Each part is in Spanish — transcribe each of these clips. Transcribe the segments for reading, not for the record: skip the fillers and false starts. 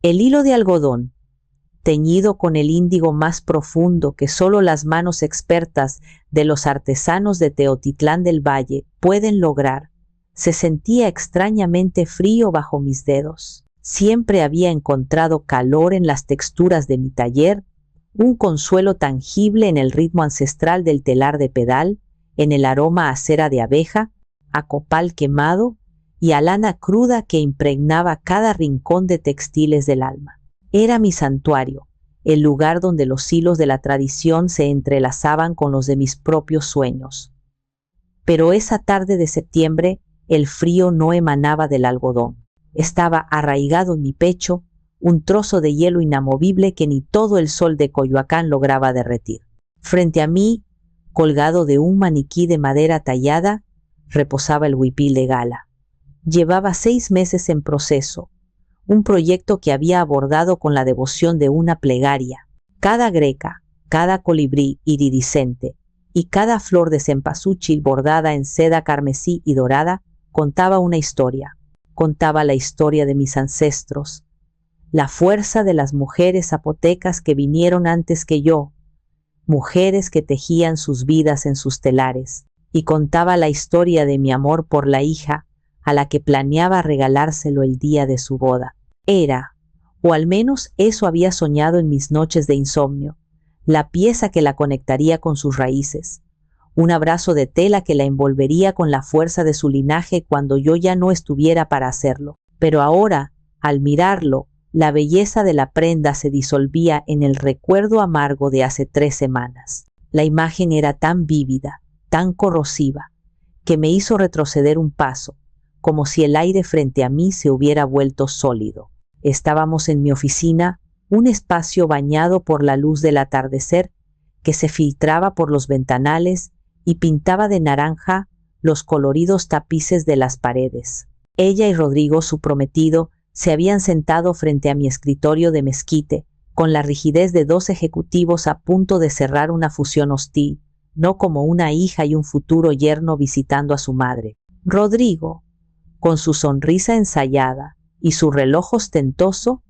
El hilo de algodón, teñido con el índigo más profundo que solo las manos expertas de los artesanos de Teotitlán del Valle pueden lograr, se sentía extrañamente frío bajo mis dedos. Siempre había encontrado calor en las texturas de mi taller, un consuelo tangible en el ritmo ancestral del telar de pedal, en el aroma a cera de abeja, a copal quemado y a lana cruda que impregnaba cada rincón de textiles del alma. Era mi santuario, el lugar donde los hilos de la tradición se entrelazaban con los de mis propios sueños. Pero esa tarde de septiembre, el frío no emanaba del algodón. Estaba arraigado en mi pecho, un trozo de hielo inamovible que ni todo el sol de Coyoacán lograba derretir. Frente a mí, colgado de un maniquí de madera tallada, reposaba el huipil de gala. Llevaba 6 meses en proceso, un proyecto que había abordado con la devoción de una plegaria. Cada greca, cada colibrí iridiscente y cada flor de cempasúchil bordada en seda carmesí y dorada contaba una historia. Contaba la historia de mis ancestros, la fuerza de las mujeres zapotecas que vinieron antes que yo, mujeres que tejían sus vidas en sus telares, y contaba la historia de mi amor por la hija a la que planeaba regalárselo el día de su boda. Era, o al menos eso había soñado en mis noches de insomnio, la pieza que la conectaría con sus raíces, un abrazo de tela que la envolvería con la fuerza de su linaje cuando yo ya no estuviera para hacerlo. Pero ahora, al mirarlo, la belleza de la prenda se disolvía en el recuerdo amargo de hace 3 semanas. La imagen era tan vívida, tan corrosiva, que me hizo retroceder un paso, como si el aire frente a mí se hubiera vuelto sólido. Estábamos en mi oficina, un espacio bañado por la luz del atardecer que se filtraba por los ventanales y pintaba de naranja los coloridos tapices de las paredes. Ella y Rodrigo, su prometido, se habían sentado frente a mi escritorio de mezquite, con la rigidez de 2 ejecutivos a punto de cerrar una fusión hostil, no como una hija y un futuro yerno visitando a su madre. Rodrigo, con su sonrisa ensayada y su reloj ostentoso,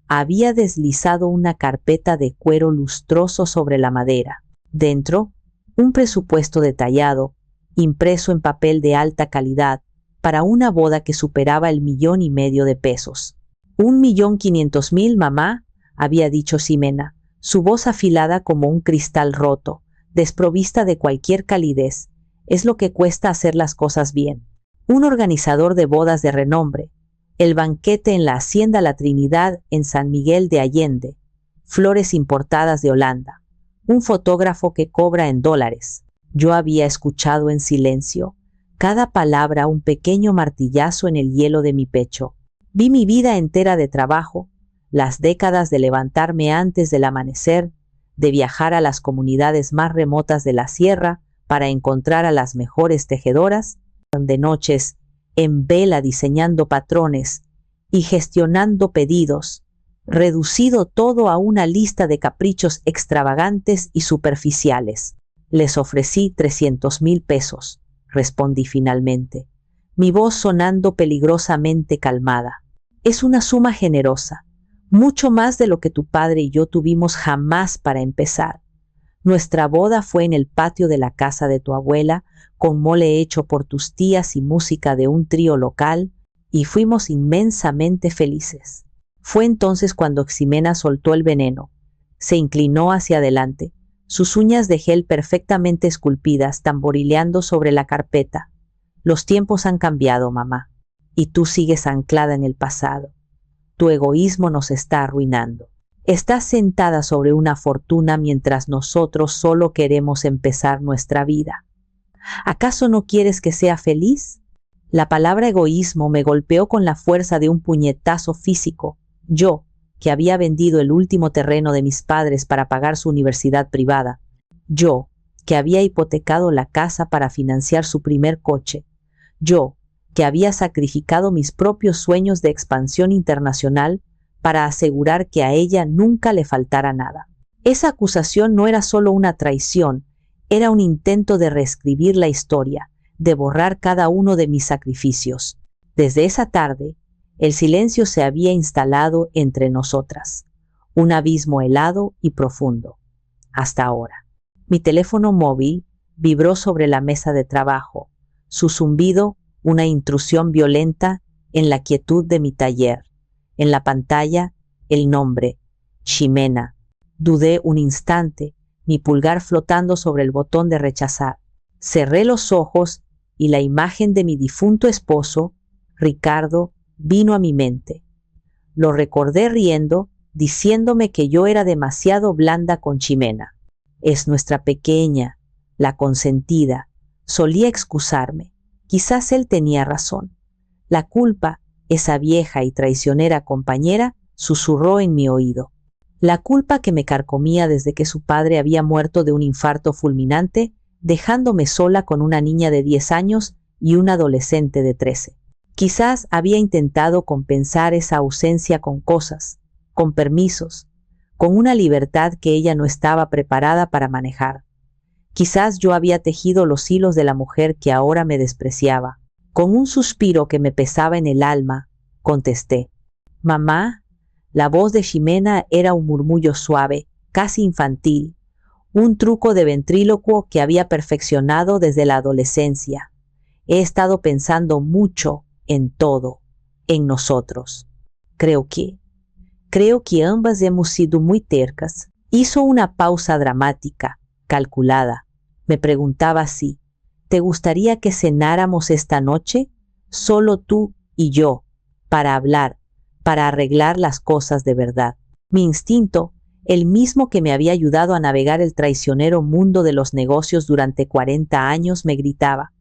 había deslizado una carpeta de cuero lustroso sobre la madera. Dentro, un presupuesto detallado, impreso en papel de alta calidad, para una boda que superaba el 1,5 millones de pesos. 1,500,000, mamá, había dicho Ximena, su voz afilada como un cristal roto, desprovista de cualquier calidez. Es lo que cuesta hacer las cosas bien. Un organizador de bodas de renombre, el banquete en la Hacienda La Trinidad en San Miguel de Allende, flores importadas de Holanda, un fotógrafo que cobra en dólares. Yo había escuchado en silencio, cada palabra un pequeño martillazo en el hielo de mi pecho. Vi mi vida entera de trabajo, las décadas de levantarme antes del amanecer, de viajar a las comunidades más remotas de la sierra para encontrar a las mejores tejedoras, de noches en vela diseñando patrones y gestionando pedidos, reducido todo a una lista de caprichos extravagantes y superficiales. Les ofrecí 300,000 pesos, respondí finalmente, mi voz sonando peligrosamente calmada. Es una suma generosa, mucho más de lo que tu padre y yo tuvimos jamás para empezar. Nuestra boda fue en el patio de la casa de tu abuela, con mole hecho por tus tías y música de un trío local, y fuimos inmensamente felices. Fue entonces cuando Ximena soltó el veneno, se inclinó hacia adelante, sus uñas de gel perfectamente esculpidas tamborileando sobre la carpeta. Los tiempos han cambiado, mamá, y tú sigues anclada en el pasado. Tu egoísmo nos está arruinando. Estás sentada sobre una fortuna mientras nosotros solo queremos empezar nuestra vida. ¿Acaso no quieres que sea feliz? La palabra egoísmo me golpeó con la fuerza de un puñetazo físico. Yo, que había vendido el último terreno de mis padres para pagar su universidad privada. Yo, que había hipotecado la casa para financiar su primer coche. Yo, que había sacrificado mis propios sueños de expansión internacional para asegurar que a ella nunca le faltara nada. Esa acusación no era solo una traición, era un intento de reescribir la historia, de borrar cada uno de mis sacrificios. Desde esa tarde, El silencio se había instalado entre nosotras, un abismo helado y profundo, hasta ahora. Mi teléfono móvil vibró sobre la mesa de trabajo, su zumbido una intrusión violenta en la quietud de mi taller. En la pantalla, el nombre, Ximena. Dudé un instante, mi pulgar flotando sobre el botón de rechazar. Cerré los ojos y la imagen de mi difunto esposo, Ricardo, vino a mi mente. Lo recordé riendo, diciéndome que yo era demasiado blanda con Ximena. Es nuestra pequeña, la consentida. Solía excusarme. Quizás él tenía razón. La culpa, esa vieja y traicionera compañera, susurró en mi oído. La culpa que me carcomía desde que su padre había muerto de un infarto fulminante, dejándome sola con una niña de 10 años y un adolescente de 13. Quizás había intentado compensar esa ausencia con cosas, con permisos, con una libertad que ella no estaba preparada para manejar. Quizás yo había tejido los hilos de la mujer que ahora me despreciaba. Con un suspiro que me pesaba en el alma, contesté: «Mamá». La voz de Ximena era un murmullo suave, casi infantil, un truco de ventrílocuo que había perfeccionado desde la adolescencia. He estado pensando mucho en todo, en nosotros. Creo que ambas hemos sido muy tercas. Hizo una pausa dramática, calculada. Me preguntaba si, ¿te gustaría que cenáramos esta noche? Solo tú y yo, para hablar, para arreglar las cosas de verdad. Mi instinto, el mismo que me había ayudado a navegar el traicionero mundo de los negocios durante 40 años, me gritaba.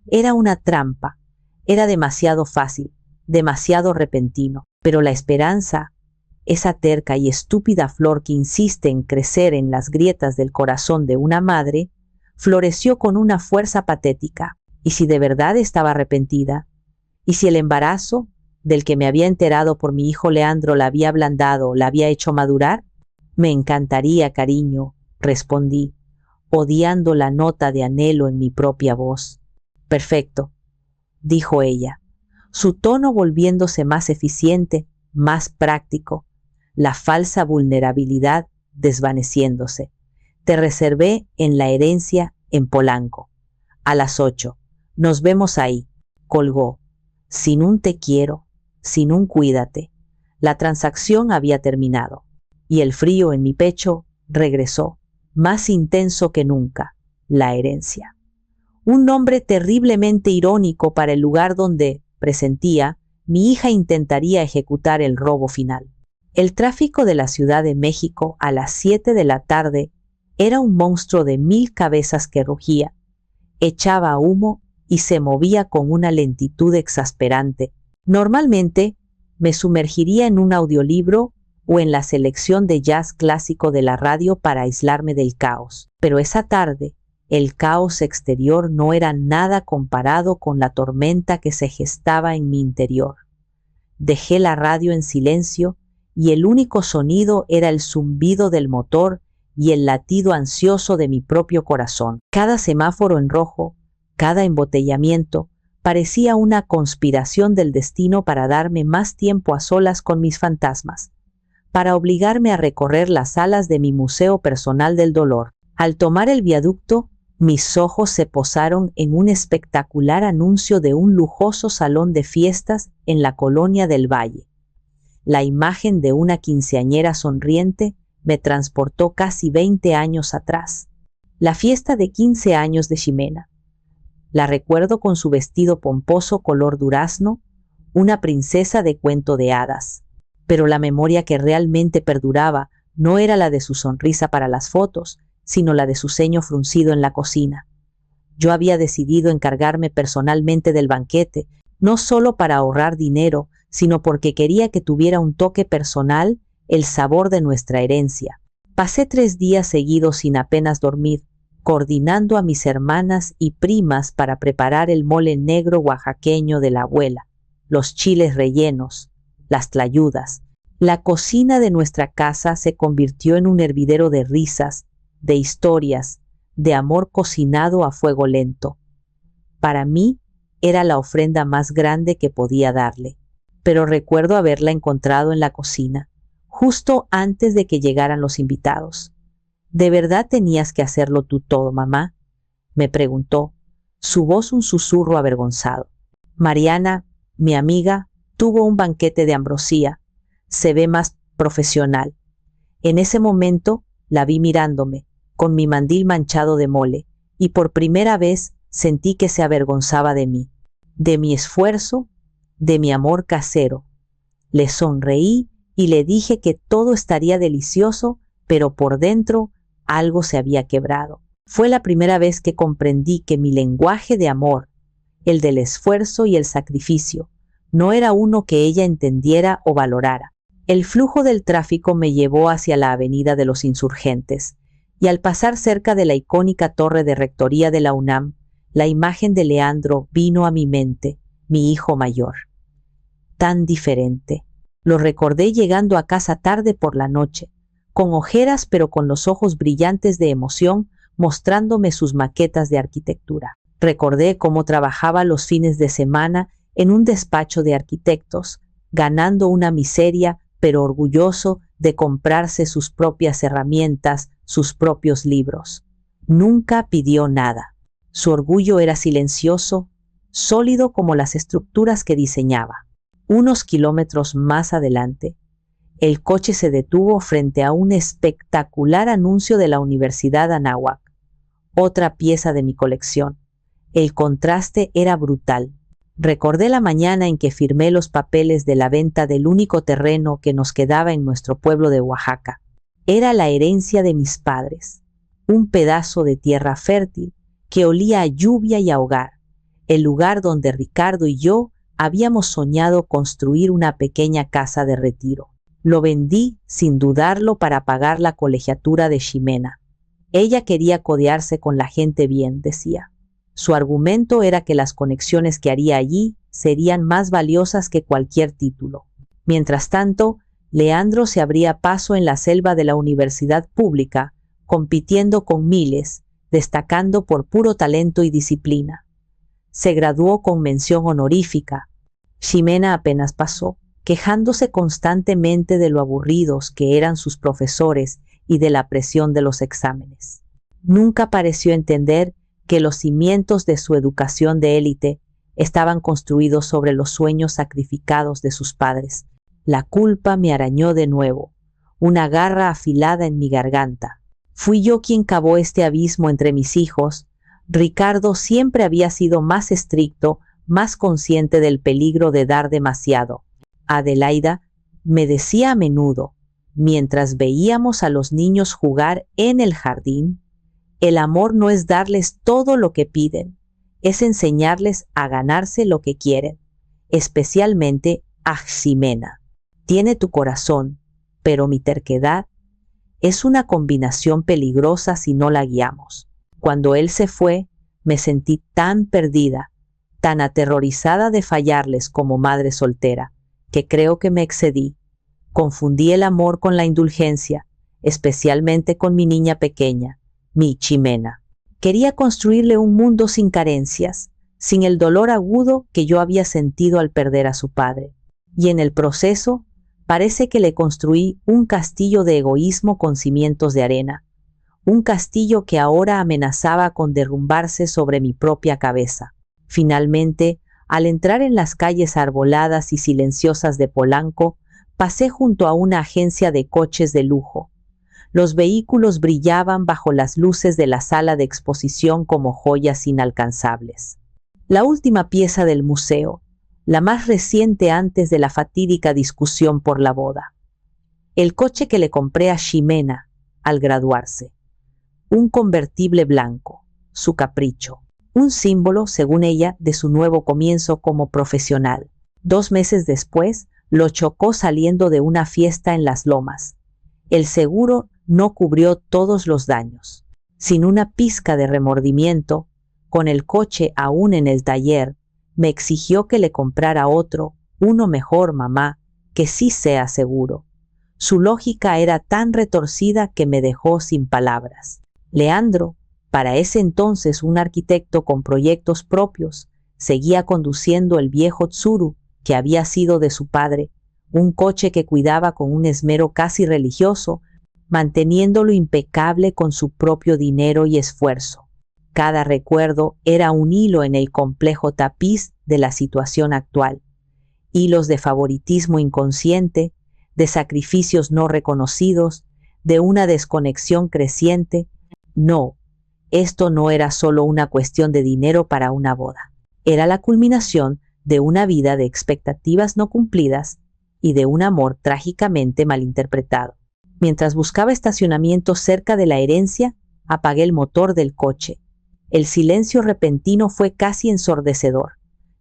Era una trampa, era demasiado fácil, demasiado repentino, pero la esperanza, esa terca y estúpida flor que insiste en crecer en las grietas del corazón de una madre, floreció con una fuerza patética. ¿Y si de verdad estaba arrepentida? ¿Y si el embarazo, del que me había enterado por mi hijo Leandro, la había ablandado, la había hecho madurar? Me encantaría, cariño, respondí, odiando la nota de anhelo en mi propia voz. Perfecto, dijo ella, su tono volviéndose más eficiente, más práctico, la falsa vulnerabilidad desvaneciéndose. Te reservé en la herencia en Polanco. A las 8. Nos vemos ahí. Colgó. Sin un te quiero, sin un cuídate. La transacción había terminado. Y el frío en mi pecho regresó, más intenso que nunca. La herencia. Un nombre terriblemente irónico para el lugar donde, presentía, mi hija intentaría ejecutar el robo final. El tráfico de la Ciudad de México a las 7 de la tarde era un monstruo de 1000 cabezas que rugía, echaba humo y se movía con una lentitud exasperante. Normalmente me sumergiría en un audiolibro o en la selección de jazz clásico de la radio para aislarme del caos. Pero esa tarde, el caos exterior no era nada comparado con la tormenta que se gestaba en mi interior. Dejé la radio en silencio y el único sonido era el zumbido del motor y el latido ansioso de mi propio corazón. Cada semáforo en rojo, cada embotellamiento, parecía una conspiración del destino para darme más tiempo a solas con mis fantasmas, para obligarme a recorrer las salas de mi museo personal del dolor. Al tomar el viaducto, mis ojos se posaron en un espectacular anuncio de un lujoso salón de fiestas en la colonia del Valle. La imagen de una quinceañera sonriente me transportó casi 20 años atrás. La fiesta de 15 años de Ximena. La recuerdo con su vestido pomposo color durazno, una princesa de cuento de hadas. Pero la memoria que realmente perduraba no era la de su sonrisa para las fotos, sino la de su ceño fruncido en la cocina. Yo había decidido encargarme personalmente del banquete, no solo para ahorrar dinero, sino porque quería que tuviera un toque personal, el sabor de nuestra herencia. Pasé 3 días seguidos sin apenas dormir, coordinando a mis hermanas y primas para preparar el mole negro oaxaqueño de la abuela, los chiles rellenos, las tlayudas. La cocina de nuestra casa se convirtió en un hervidero de risas, de historias, de amor cocinado a fuego lento. Para mí era la ofrenda más grande que podía darle. pero recuerdo haberla encontrado en la cocina, justo antes de que llegaran los invitados. ¿De verdad tenías que hacerlo tú todo, mamá?, me preguntó, su voz un susurro avergonzado. Mariana, mi amiga, tuvo un banquete de ambrosía. Se ve más profesional. En ese momento la vi mirándome, con mi mandil manchado de mole, y por primera vez sentí que se avergonzaba de mí, de mi esfuerzo, de mi amor casero. Le sonreí y le dije que todo estaría delicioso, pero por dentro algo se había quebrado. Fue la primera vez que comprendí que mi lenguaje de amor, el del esfuerzo y el sacrificio, no era uno que ella entendiera o valorara. El flujo del tráfico me llevó hacia la Avenida de los Insurgentes, y al pasar cerca de la icónica torre de rectoría de la UNAM, la imagen de Leandro vino a mi mente, mi hijo mayor. Tan diferente. Lo recordé llegando a casa tarde por la noche, con ojeras pero con los ojos brillantes de emoción, mostrándome sus maquetas de arquitectura. Recordé cómo trabajaba los fines de semana en un despacho de arquitectos, ganando una miseria, pero orgulloso de comprarse sus propias herramientas, sus propios libros. Nunca pidió nada. Su orgullo era silencioso, sólido como las estructuras que diseñaba. Unos kilómetros más adelante, el coche se detuvo frente a un espectacular anuncio de la Universidad Anáhuac, otra pieza de mi colección. El contraste era brutal. Recordé la mañana en que firmé los papeles de la venta del único terreno que nos quedaba en nuestro pueblo de Oaxaca. Era la herencia de mis padres, un pedazo de tierra fértil que olía a lluvia y a hogar, el lugar donde Ricardo y yo habíamos soñado construir una pequeña casa de retiro. Lo vendí sin dudarlo para pagar la colegiatura de Ximena. Ella quería codearse con la gente bien, decía. Su argumento era que las conexiones que haría allí serían más valiosas que cualquier título. Mientras tanto, Leandro se abría paso en la selva de la universidad pública, compitiendo con miles, destacando por puro talento y disciplina. Se graduó con mención honorífica. Ximena apenas pasó, quejándose constantemente de lo aburridos que eran sus profesores y de la presión de los exámenes. Nunca pareció entender que los cimientos de su educación de élite estaban construidos sobre los sueños sacrificados de sus padres. La culpa me arañó de nuevo, una garra afilada en mi garganta. Fui yo quien cavó este abismo entre mis hijos. Ricardo siempre había sido más estricto, más consciente del peligro de dar demasiado. Adelaida me decía a menudo, mientras veíamos a los niños jugar en el jardín, el amor no es darles todo lo que piden, es enseñarles a ganarse lo que quieren, especialmente a Ximena. Tiene tu corazón, pero mi terquedad es una combinación peligrosa si no la guiamos. Cuando él se fue, me sentí tan perdida, tan aterrorizada de fallarles como madre soltera, que creo que me excedí. Confundí el amor con la indulgencia, especialmente con mi niña pequeña, mi Ximena. Quería construirle un mundo sin carencias, sin el dolor agudo que yo había sentido al perder a su padre. Y en el proceso, parece que le construí un castillo de egoísmo con cimientos de arena, un castillo que ahora amenazaba con derrumbarse sobre mi propia cabeza. Finalmente, al entrar en las calles arboladas y silenciosas de Polanco, pasé junto a una agencia de coches de lujo. Los vehículos brillaban bajo las luces de la sala de exposición como joyas inalcanzables. La última pieza del museo, la más reciente antes de la fatídica discusión por la boda. El coche que le compré a Ximena al graduarse. Un convertible blanco, su capricho. Un símbolo, según ella, de su nuevo comienzo como profesional. 2 meses después, lo chocó saliendo de una fiesta en Las Lomas. El seguro no cubrió todos los daños. Sin una pizca de remordimiento, con el coche aún en el taller, me exigió que le comprara otro, uno mejor, mamá, que sí sea seguro. Su lógica era tan retorcida que me dejó sin palabras. Leandro, para ese entonces un arquitecto con proyectos propios, seguía conduciendo el viejo Tsuru que había sido de su padre, un coche que cuidaba con un esmero casi religioso, manteniéndolo impecable con su propio dinero y esfuerzo. Cada recuerdo era un hilo en el complejo tapiz de la situación actual. Hilos de favoritismo inconsciente, de sacrificios no reconocidos, de una desconexión creciente. No, esto no era solo una cuestión de dinero para una boda. Era la culminación de una vida de expectativas no cumplidas y de un amor trágicamente malinterpretado. Mientras buscaba estacionamiento cerca de la herencia, apagué el motor del coche. El silencio repentino fue casi ensordecedor.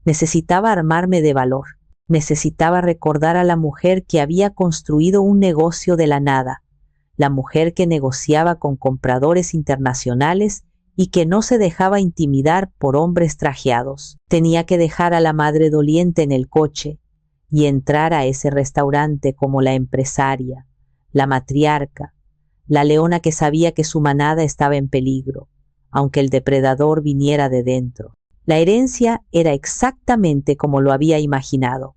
Necesitaba armarme de valor. Necesitaba recordar a la mujer que había construido un negocio de la nada, la mujer que negociaba con compradores internacionales y que no se dejaba intimidar por hombres trajeados. Tenía que dejar a la madre doliente en el coche y entrar a ese restaurante como la empresaria, la matriarca, la leona que sabía que su manada estaba en peligro, aunque el depredador viniera de dentro. La herencia era exactamente como lo había imaginado.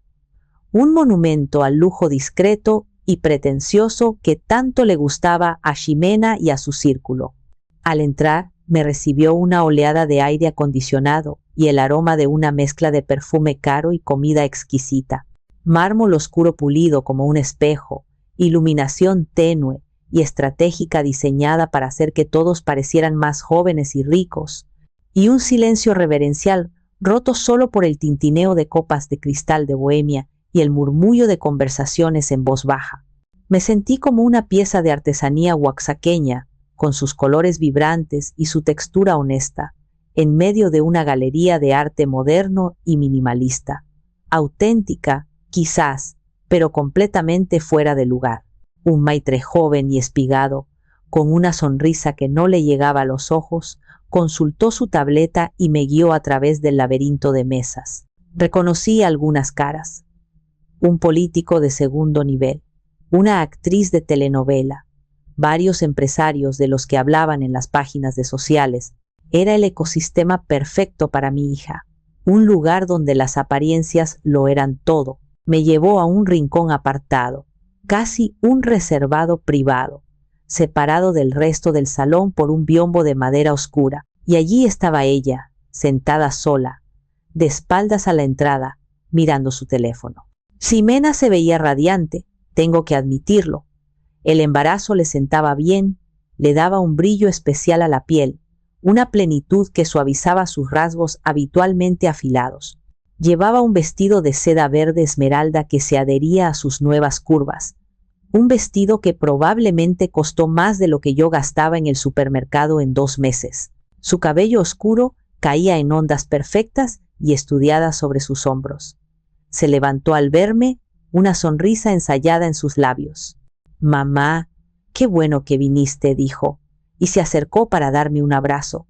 Un monumento al lujo discreto y pretencioso que tanto le gustaba a Ximena y a su círculo. Al entrar, me recibió una oleada de aire acondicionado y el aroma de una mezcla de perfume caro y comida exquisita. Mármol oscuro pulido como un espejo, iluminación tenue y estratégica diseñada para hacer que todos parecieran más jóvenes y ricos, y un silencio reverencial roto solo por el tintineo de copas de cristal de Bohemia y el murmullo de conversaciones en voz baja. Me sentí como una pieza de artesanía oaxaqueña, con sus colores vibrantes y su textura honesta, en medio de una galería de arte moderno y minimalista, auténtica, quizás, pero completamente fuera de lugar. Un maitre joven y espigado, con una sonrisa que no le llegaba a los ojos, consultó su tableta y me guió a través del laberinto de mesas. Reconocí algunas caras. Un político de segundo nivel, una actriz de telenovela, varios empresarios de los que hablaban en las páginas de sociales. Era el ecosistema perfecto para mi hija, un lugar donde las apariencias lo eran todo. Me llevó a un rincón apartado, casi un reservado privado, separado del resto del salón por un biombo de madera oscura, y allí estaba ella, sentada sola, de espaldas a la entrada, mirando su teléfono. Ximena se veía radiante, tengo que admitirlo. El embarazo le sentaba bien, le daba un brillo especial a la piel, una plenitud que suavizaba sus rasgos habitualmente afilados. Llevaba un vestido de seda verde esmeralda que se adhería a sus nuevas curvas, un vestido que probablemente costó más de lo que yo gastaba en el supermercado en 2 meses. Su cabello oscuro caía en ondas perfectas y estudiadas sobre sus hombros. Se levantó al verme, una sonrisa ensayada en sus labios. «Mamá, qué bueno que viniste», dijo, y se acercó para darme un abrazo.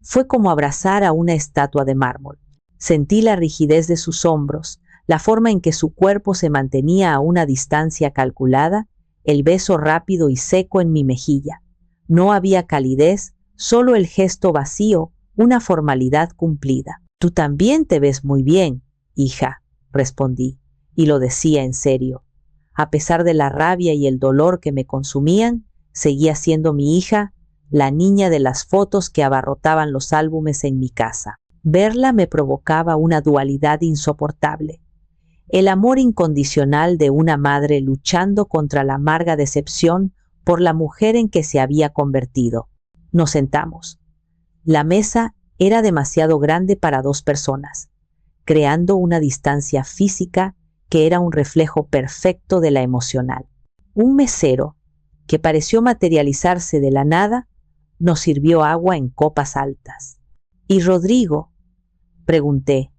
Fue como abrazar a una estatua de mármol. Sentí la rigidez de sus hombros, la forma en que su cuerpo se mantenía a una distancia calculada, el beso rápido y seco en mi mejilla. No había calidez, solo el gesto vacío, una formalidad cumplida. «Tú también te ves muy bien, hija», respondí, y lo decía en serio. A pesar de la rabia y el dolor que me consumían, seguía siendo mi hija, la niña de las fotos que abarrotaban los álbumes en mi casa. Verla me provocaba una dualidad insoportable. El amor incondicional de una madre luchando contra la amarga decepción por la mujer en que se había convertido. Nos sentamos. La mesa era demasiado grande para 2 personas, creando una distancia física que era un reflejo perfecto de la emocional. Un mesero, que pareció materializarse de la nada, nos sirvió agua en copas altas. «¿Y Rodrigo?», pregunté,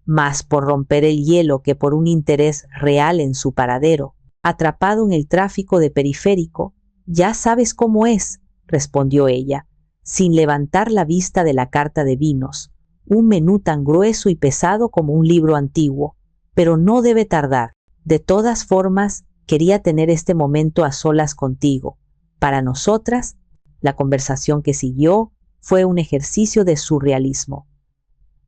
más por romper el hielo que por un interés real en su paradero. «Atrapado en el tráfico de periférico, ya sabes cómo es», respondió ella, sin levantar la vista de la carta de vinos, un menú tan grueso y pesado como un libro antiguo. «Pero no debe tardar. De todas formas, quería tener este momento a solas contigo. Para nosotras», la conversación que siguió fue un ejercicio de surrealismo.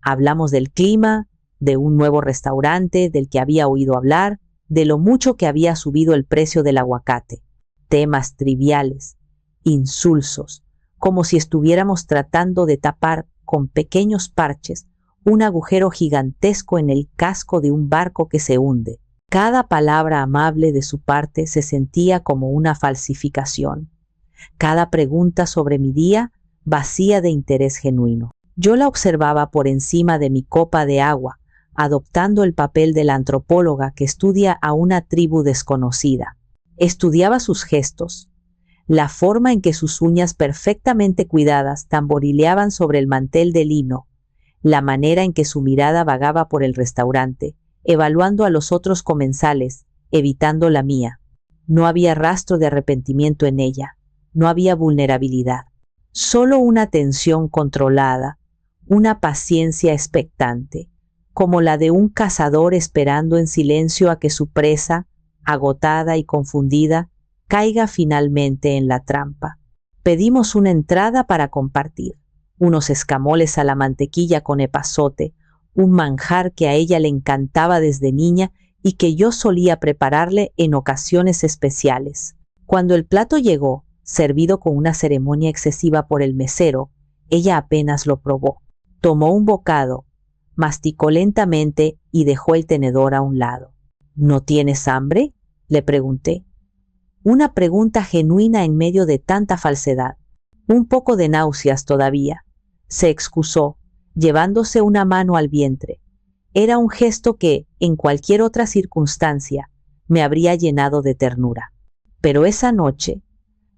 Hablamos del clima, de un nuevo restaurante del que había oído hablar, de lo mucho que había subido el precio del aguacate. Temas triviales, insulsos, como si estuviéramos tratando de tapar con pequeños parches un agujero gigantesco en el casco de un barco que se hunde. Cada palabra amable de su parte se sentía como una falsificación. Cada pregunta sobre mi día vacía de interés genuino. Yo la observaba por encima de mi copa de agua, adoptando el papel de la antropóloga que estudia a una tribu desconocida. Estudiaba sus gestos, la forma en que sus uñas perfectamente cuidadas tamborileaban sobre el mantel de lino, la manera en que su mirada vagaba por el restaurante, evaluando a los otros comensales, evitando la mía. No había rastro de arrepentimiento en ella, no había vulnerabilidad, solo una tensión controlada, una paciencia expectante, como la de un cazador esperando en silencio a que su presa, agotada y confundida, caiga finalmente en la trampa. Pedimos una entrada para compartir, unos escamoles a la mantequilla con epazote, un manjar que a ella le encantaba desde niña y que yo solía prepararle en ocasiones especiales. Cuando el plato llegó, servido con una ceremonia excesiva por el mesero, ella apenas lo probó. Tomó un bocado, masticó lentamente y dejó el tenedor a un lado. ¿No tienes hambre?, le pregunté. Una pregunta genuina en medio de tanta falsedad. Un poco de náuseas todavía. Se excusó, llevándose una mano al vientre. Era un gesto que, en cualquier otra circunstancia, me habría llenado de ternura. Pero esa noche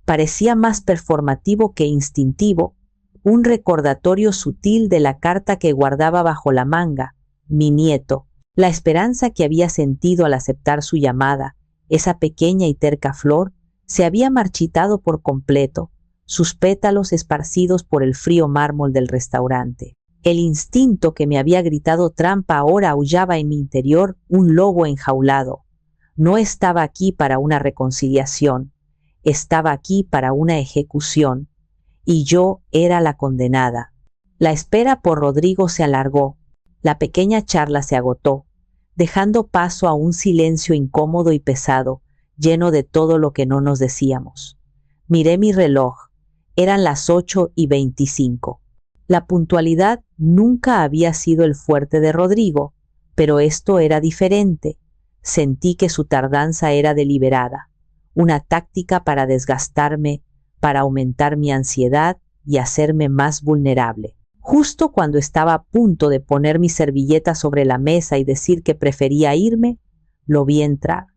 parecía más performativo que instintivo, un recordatorio sutil de la carta que guardaba bajo la manga, mi nieto, la esperanza que había sentido al aceptar su llamada. Esa pequeña y terca flor se había marchitado por completo, sus pétalos esparcidos por el frío mármol del restaurante. El instinto que me había gritado trampa ahora aullaba en mi interior un lobo enjaulado. No estaba aquí para una reconciliación, estaba aquí para una ejecución, y yo era la condenada. La espera por Rodrigo se alargó, la pequeña charla se agotó, dejando paso a un silencio incómodo y pesado, lleno de todo lo que no nos decíamos. Miré mi reloj, eran las 8:25. La puntualidad nunca había sido el fuerte de Rodrigo, pero esto era diferente. Sentí que su tardanza era deliberada, una táctica para desgastarme, para aumentar mi ansiedad y hacerme más vulnerable. Justo cuando estaba a punto de poner mi servilleta sobre la mesa y decir que prefería irme, lo vi entrar.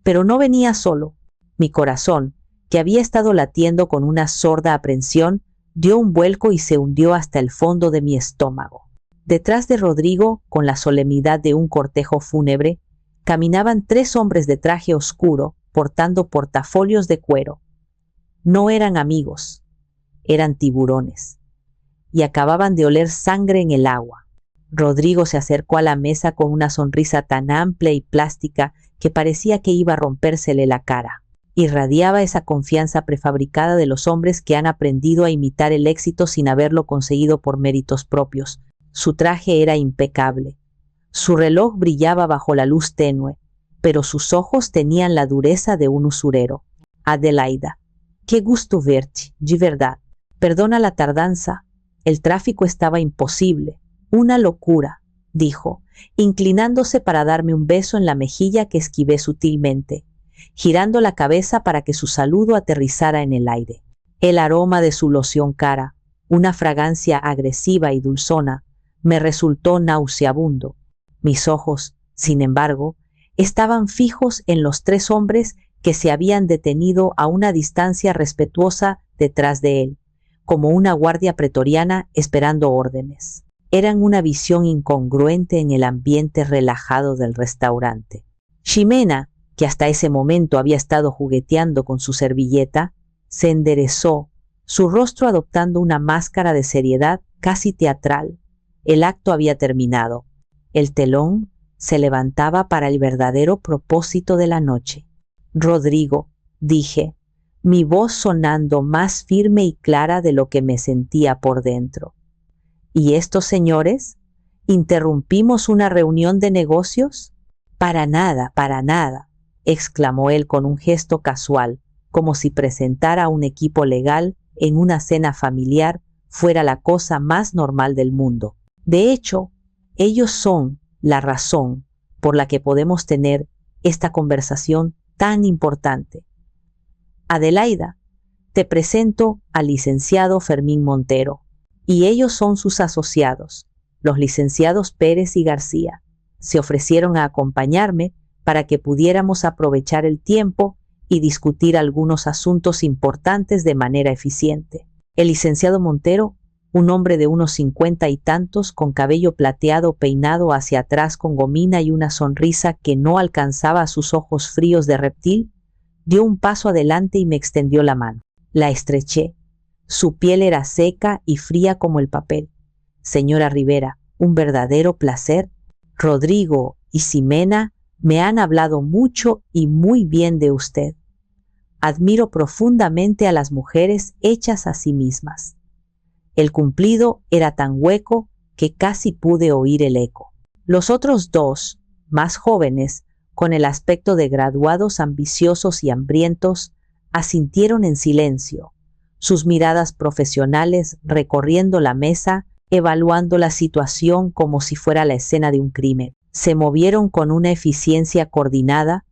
Pero no venía solo. Mi corazón, que había estado latiendo con una sorda aprensión, dio un vuelco y se hundió hasta el fondo de mi estómago. Detrás de Rodrigo, con la solemnidad de un cortejo fúnebre, caminaban 3 hombres de traje oscuro, portando portafolios de cuero. No eran amigos, eran tiburones, y acababan de oler sangre en el agua. Rodrigo se acercó a la mesa con una sonrisa tan amplia y plástica que parecía que iba a rompérsele la cara. Irradiaba esa confianza prefabricada de los hombres que han aprendido a imitar el éxito sin haberlo conseguido por méritos propios. Su traje era impecable. Su reloj brillaba bajo la luz tenue, pero sus ojos tenían la dureza de un usurero. Adelaida, qué gusto verte, de verdad. Perdona la tardanza. El tráfico estaba imposible. Una locura, dijo, inclinándose para darme un beso en la mejilla que esquivé sutilmente, girando la cabeza para que su saludo aterrizara en el aire. El aroma de su loción cara, una fragancia agresiva y dulzona, me resultó nauseabundo. Mis ojos, sin embargo, estaban fijos en los 3 hombres que se habían detenido a una distancia respetuosa detrás de él, como una guardia pretoriana esperando órdenes. Eran una visión incongruente en el ambiente relajado del restaurante. Ximena, que hasta ese momento había estado jugueteando con su servilleta, se enderezó, su rostro adoptando una máscara de seriedad casi teatral. El acto había terminado. El telón se levantaba para el verdadero propósito de la noche. Rodrigo, dije, mi voz sonando más firme y clara de lo que me sentía por dentro. ¿Y estos señores? ¿Interrumpimos una reunión de negocios? Para nada, exclamó él con un gesto casual, como si presentar a un equipo legal en una cena familiar fuera la cosa más normal del mundo. De hecho, ellos son la razón por la que podemos tener esta conversación tan importante. Adelaida, te presento al licenciado Fermín Montero, y ellos son sus asociados, los licenciados Pérez y García. Se ofrecieron a acompañarme para que pudiéramos aprovechar el tiempo y discutir algunos asuntos importantes de manera eficiente. El licenciado Montero, un hombre de unos 50 y tantos, con cabello plateado peinado hacia atrás con gomina y una sonrisa que no alcanzaba a sus ojos fríos de reptil, dio un paso adelante y me extendió la mano. La estreché. Su piel era seca y fría como el papel. Señora Rivera, un verdadero placer. Rodrigo y Ximena me han hablado mucho y muy bien de usted. Admiro profundamente a las mujeres hechas a sí mismas. El cumplido era tan hueco que casi pude oír el eco. Los otros dos, más jóvenes, con el aspecto de graduados ambiciosos y hambrientos, asintieron en silencio, sus miradas profesionales recorriendo la mesa, evaluando la situación como si fuera la escena de un crimen. Se movieron con una eficiencia coordinada,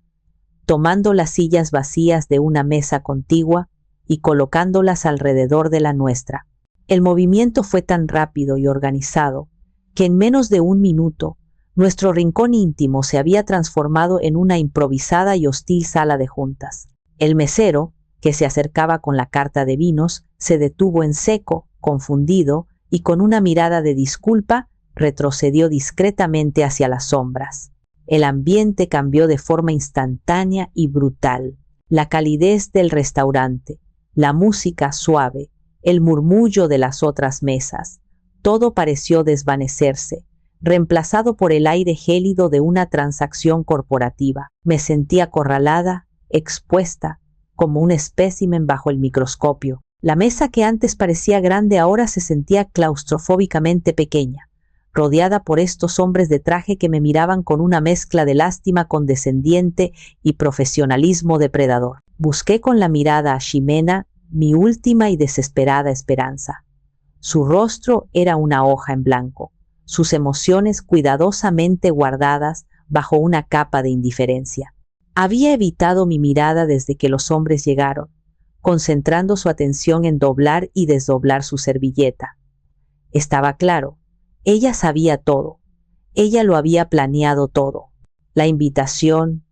tomando las sillas vacías de una mesa contigua y colocándolas alrededor de la nuestra. El movimiento fue tan rápido y organizado que en menos de un minuto nuestro rincón íntimo se había transformado en una improvisada y hostil sala de juntas. El mesero, que se acercaba con la carta de vinos, se detuvo en seco, confundido, y con una mirada de disculpa retrocedió discretamente hacia las sombras. El ambiente cambió de forma instantánea y brutal. La calidez del restaurante, la música suave, el murmullo de las otras mesas, todo pareció desvanecerse, reemplazado por el aire gélido de una transacción corporativa. Me sentí acorralada, expuesta, como un espécimen bajo el microscopio. La mesa que antes parecía grande ahora se sentía claustrofóbicamente pequeña, rodeada por estos hombres de traje que me miraban con una mezcla de lástima condescendiente y profesionalismo depredador. Busqué con la mirada a Ximena, mi última y desesperada esperanza. Su rostro era una hoja en blanco, sus emociones cuidadosamente guardadas bajo una capa de indiferencia. Había evitado mi mirada desde que los hombres llegaron, concentrando su atención en doblar y desdoblar su servilleta. Estaba claro, ella sabía todo, ella lo había planeado todo. La invitación,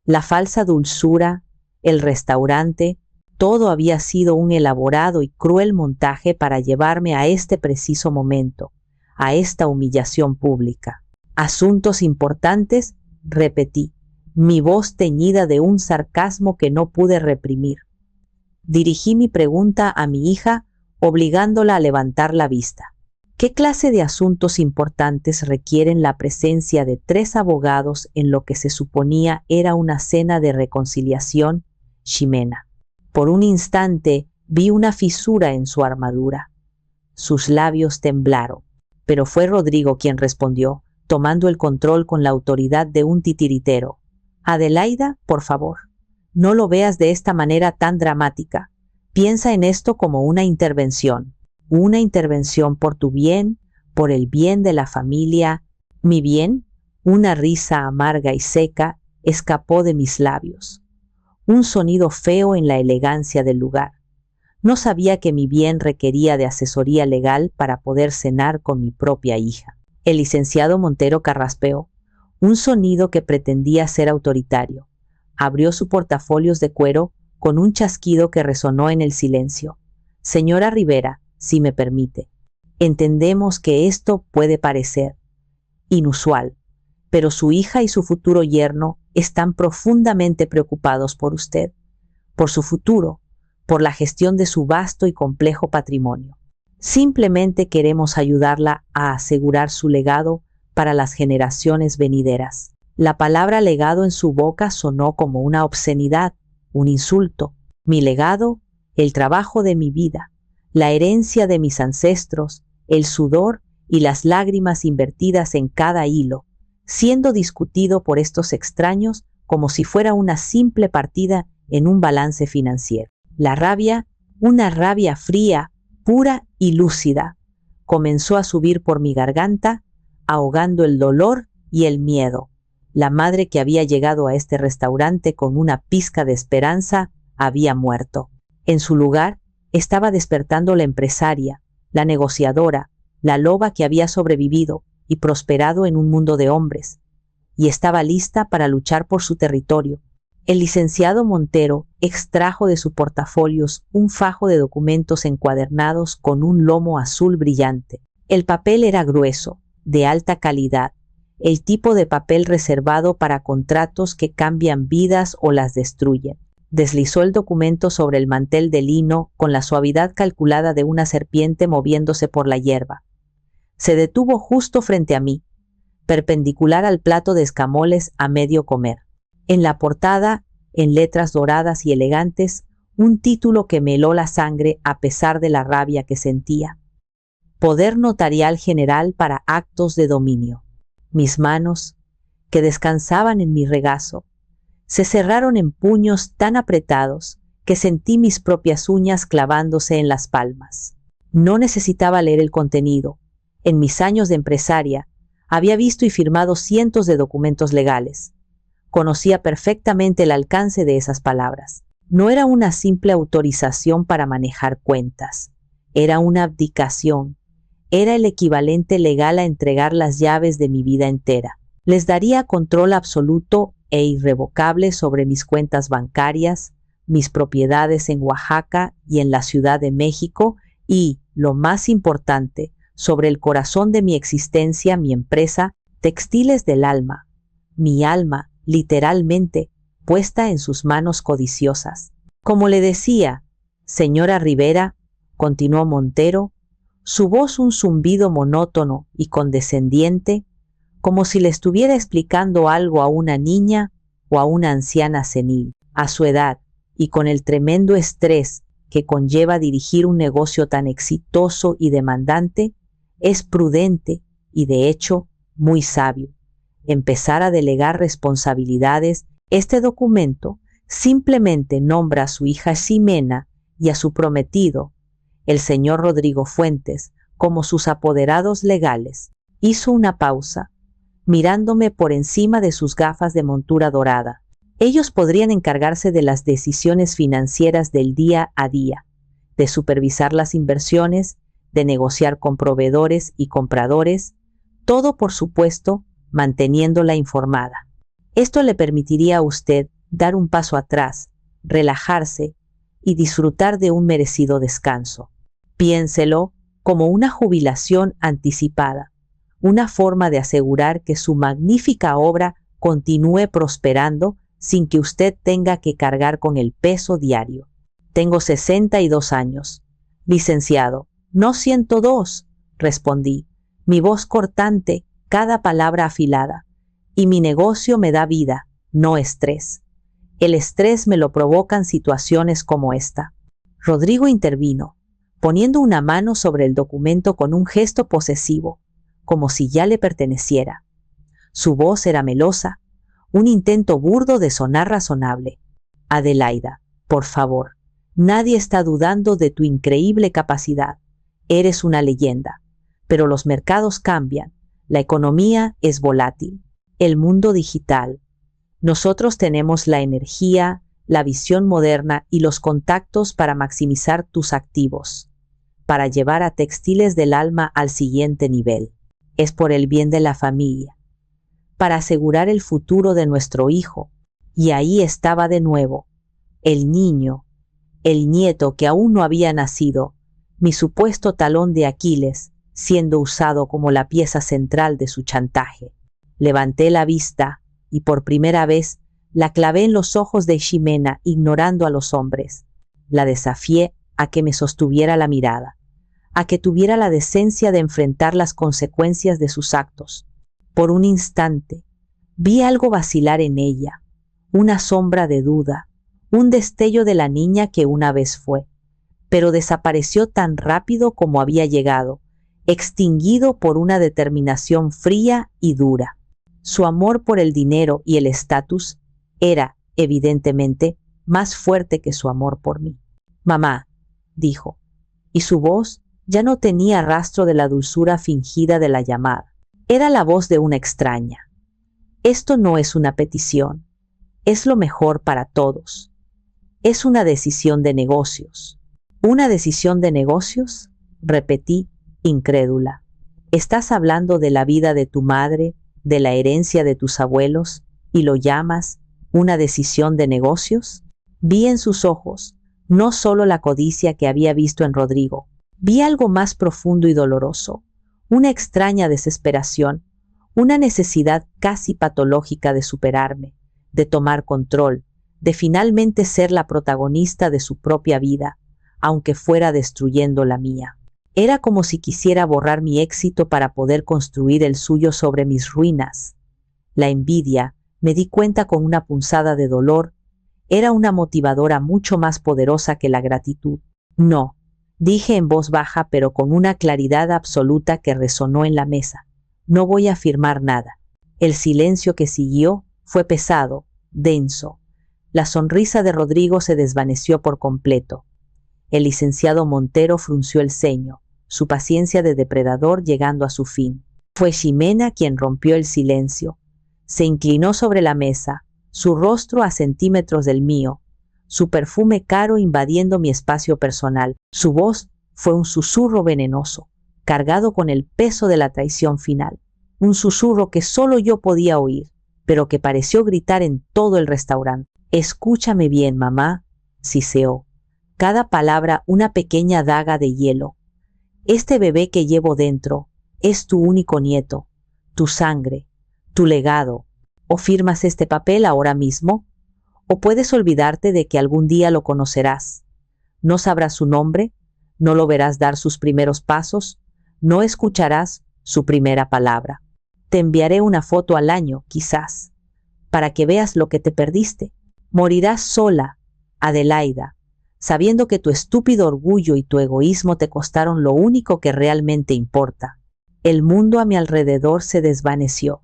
la falsa dulzura, el restaurante, todo había sido un elaborado y cruel montaje para llevarme a este preciso momento, a esta humillación pública. Asuntos importantes, repetí, mi voz teñida de un sarcasmo que no pude reprimir. Dirigí mi pregunta a mi hija, obligándola a levantar la vista. ¿Qué clase de asuntos importantes requieren la presencia de 3 abogados en lo que se suponía era una cena de reconciliación, Ximena? Por un instante vi una fisura en su armadura. Sus labios temblaron, pero fue Rodrigo quien respondió, tomando el control con la autoridad de un titiritero. Adelaida, por favor, no lo veas de esta manera tan dramática. Piensa en esto como una intervención por tu bien, por el bien de la familia. ¿Mi bien? Una risa amarga y seca escapó de mis labios. Un sonido feo en la elegancia del lugar. No sabía que mi bien requería de asesoría legal para poder cenar con mi propia hija. El licenciado Montero carraspeó, un sonido que pretendía ser autoritario. Abrió su portafolios de cuero con un chasquido que resonó en el silencio. Señora Rivera, si me permite, entendemos que esto puede parecer inusual, pero su hija y su futuro yerno están profundamente preocupados por usted, por su futuro, por la gestión de su vasto y complejo patrimonio. Simplemente queremos ayudarla a asegurar su legado para las generaciones venideras. La palabra legado en su boca sonó como una obscenidad, un insulto. Mi legado, el trabajo de mi vida, la herencia de mis ancestros, el sudor y las lágrimas invertidas en cada hilo, siendo discutido por estos extraños como si fuera una simple partida en un balance financiero. La rabia, una rabia fría, pura y lúcida, comenzó a subir por mi garganta, ahogando el dolor y el miedo. La madre que había llegado a este restaurante con una pizca de esperanza había muerto. En su lugar estaba despertando la empresaria, la negociadora, la loba que había sobrevivido y prosperado en un mundo de hombres, y estaba lista para luchar por su territorio. El licenciado Montero extrajo de su portafolios un fajo de documentos encuadernados con un lomo azul brillante. El papel era grueso, de alta calidad, el tipo de papel reservado para contratos que cambian vidas o las destruyen. Deslizó el documento sobre el mantel de lino con la suavidad calculada de una serpiente moviéndose por la hierba. Se detuvo justo frente a mí, perpendicular al plato de escamoles a medio comer. En la portada, en letras doradas y elegantes, un título que me heló la sangre a pesar de la rabia que sentía. Poder notarial general para actos de dominio. Mis manos, que descansaban en mi regazo, se cerraron en puños tan apretados que sentí mis propias uñas clavándose en las palmas. No necesitaba leer el contenido. En mis años de empresaria, había visto y firmado cientos de documentos legales. Conocía perfectamente el alcance de esas palabras. No era una simple autorización para manejar cuentas. Era una abdicación. Era el equivalente legal a entregar las llaves de mi vida entera. Les daría control absoluto e irrevocable sobre mis cuentas bancarias, mis propiedades en Oaxaca y en la Ciudad de México y, lo más importante, sobre el corazón de mi existencia, mi empresa, Textiles del Alma. Mi alma, literalmente, puesta en sus manos codiciosas. Como le decía, señora Rivera, continuó Montero, su voz un zumbido monótono y condescendiente, como si le estuviera explicando algo a una niña o a una anciana senil. A su edad, y con el tremendo estrés que conlleva dirigir un negocio tan exitoso y demandante, es prudente y, de hecho, muy sabio empezar a delegar responsabilidades. Este documento simplemente nombra a su hija Ximena y a su prometido, el señor Rodrigo Fuentes, como sus apoderados legales. Hizo una pausa, mirándome por encima de sus gafas de montura dorada. Ellos podrían encargarse de las decisiones financieras del día a día, de supervisar las inversiones, de negociar con proveedores y compradores, todo, por supuesto, manteniéndola informada. Esto le permitiría a usted dar un paso atrás, relajarse y disfrutar de un merecido descanso. Piénselo como una jubilación anticipada, una forma de asegurar que su magnífica obra continúe prosperando sin que usted tenga que cargar con el peso diario. Tengo 62 años, licenciado. No 102, respondí, mi voz cortante, cada palabra afilada, y mi negocio me da vida, no estrés. El estrés me lo provocan situaciones como esta. Rodrigo intervino, poniendo una mano sobre el documento con un gesto posesivo, como si ya le perteneciera. Su voz era melosa, un intento burdo de sonar razonable. Adelaida, por favor, nadie está dudando de tu increíble capacidad. Eres una leyenda, pero los mercados cambian, la economía es volátil, el mundo digital. Nosotros tenemos la energía, la visión moderna y los contactos para maximizar tus activos, para llevar a Textiles del Alma al siguiente nivel. Es por el bien de la familia, para asegurar el futuro de nuestro hijo. Y ahí estaba de nuevo, el niño, el nieto que aún no había nacido, mi supuesto talón de Aquiles, siendo usado como la pieza central de su chantaje. Levanté la vista y por primera vez la clavé en los ojos de Ximena, ignorando a los hombres. La desafié a que me sostuviera la mirada, a que tuviera la decencia de enfrentar las consecuencias de sus actos. Por un instante, vi algo vacilar en ella, una sombra de duda, un destello de la niña que una vez fue, pero desapareció tan rápido como había llegado, extinguido por una determinación fría y dura. Su amor por el dinero y el estatus era, evidentemente, más fuerte que su amor por mí. «Mamá», dijo, y su voz ya no tenía rastro de la dulzura fingida de la llamada. Era la voz de una extraña. «Esto no es una petición. Es lo mejor para todos. Es una decisión de negocios». «¿Una decisión de negocios?», repetí, incrédula. «¿Estás hablando de la vida de tu madre, de la herencia de tus abuelos, y lo llamas una decisión de negocios?». Vi en sus ojos no solo la codicia que había visto en Rodrigo, vi algo más profundo y doloroso, una extraña desesperación, una necesidad casi patológica de superarme, de tomar control, de finalmente ser la protagonista de su propia vida, aunque fuera destruyendo la mía. Era como si quisiera borrar mi éxito para poder construir el suyo sobre mis ruinas. La envidia, me di cuenta con una punzada de dolor, era una motivadora mucho más poderosa que la gratitud. «No», dije en voz baja pero con una claridad absoluta que resonó en la mesa. «No voy a firmar nada». El silencio que siguió fue pesado, denso. La sonrisa de Rodrigo se desvaneció por completo. El licenciado Montero frunció el ceño, su paciencia de depredador llegando a su fin. Fue Ximena quien rompió el silencio. Se inclinó sobre la mesa, su rostro a centímetros del mío, su perfume caro invadiendo mi espacio personal. Su voz fue un susurro venenoso, cargado con el peso de la traición final. Un susurro que solo yo podía oír, pero que pareció gritar en todo el restaurante. «Escúchame bien, mamá», siseó. Cada palabra una pequeña daga de hielo. «Este bebé que llevo dentro es tu único nieto, tu sangre, tu legado. O firmas este papel ahora mismo, o puedes olvidarte de que algún día lo conocerás. No sabrás su nombre, no lo verás dar sus primeros pasos, no escucharás su primera palabra. Te enviaré una foto al año, quizás, para que veas lo que te perdiste. Morirás sola, Adelaida, sabiendo que tu estúpido orgullo y tu egoísmo te costaron lo único que realmente importa». El mundo a mi alrededor se desvaneció.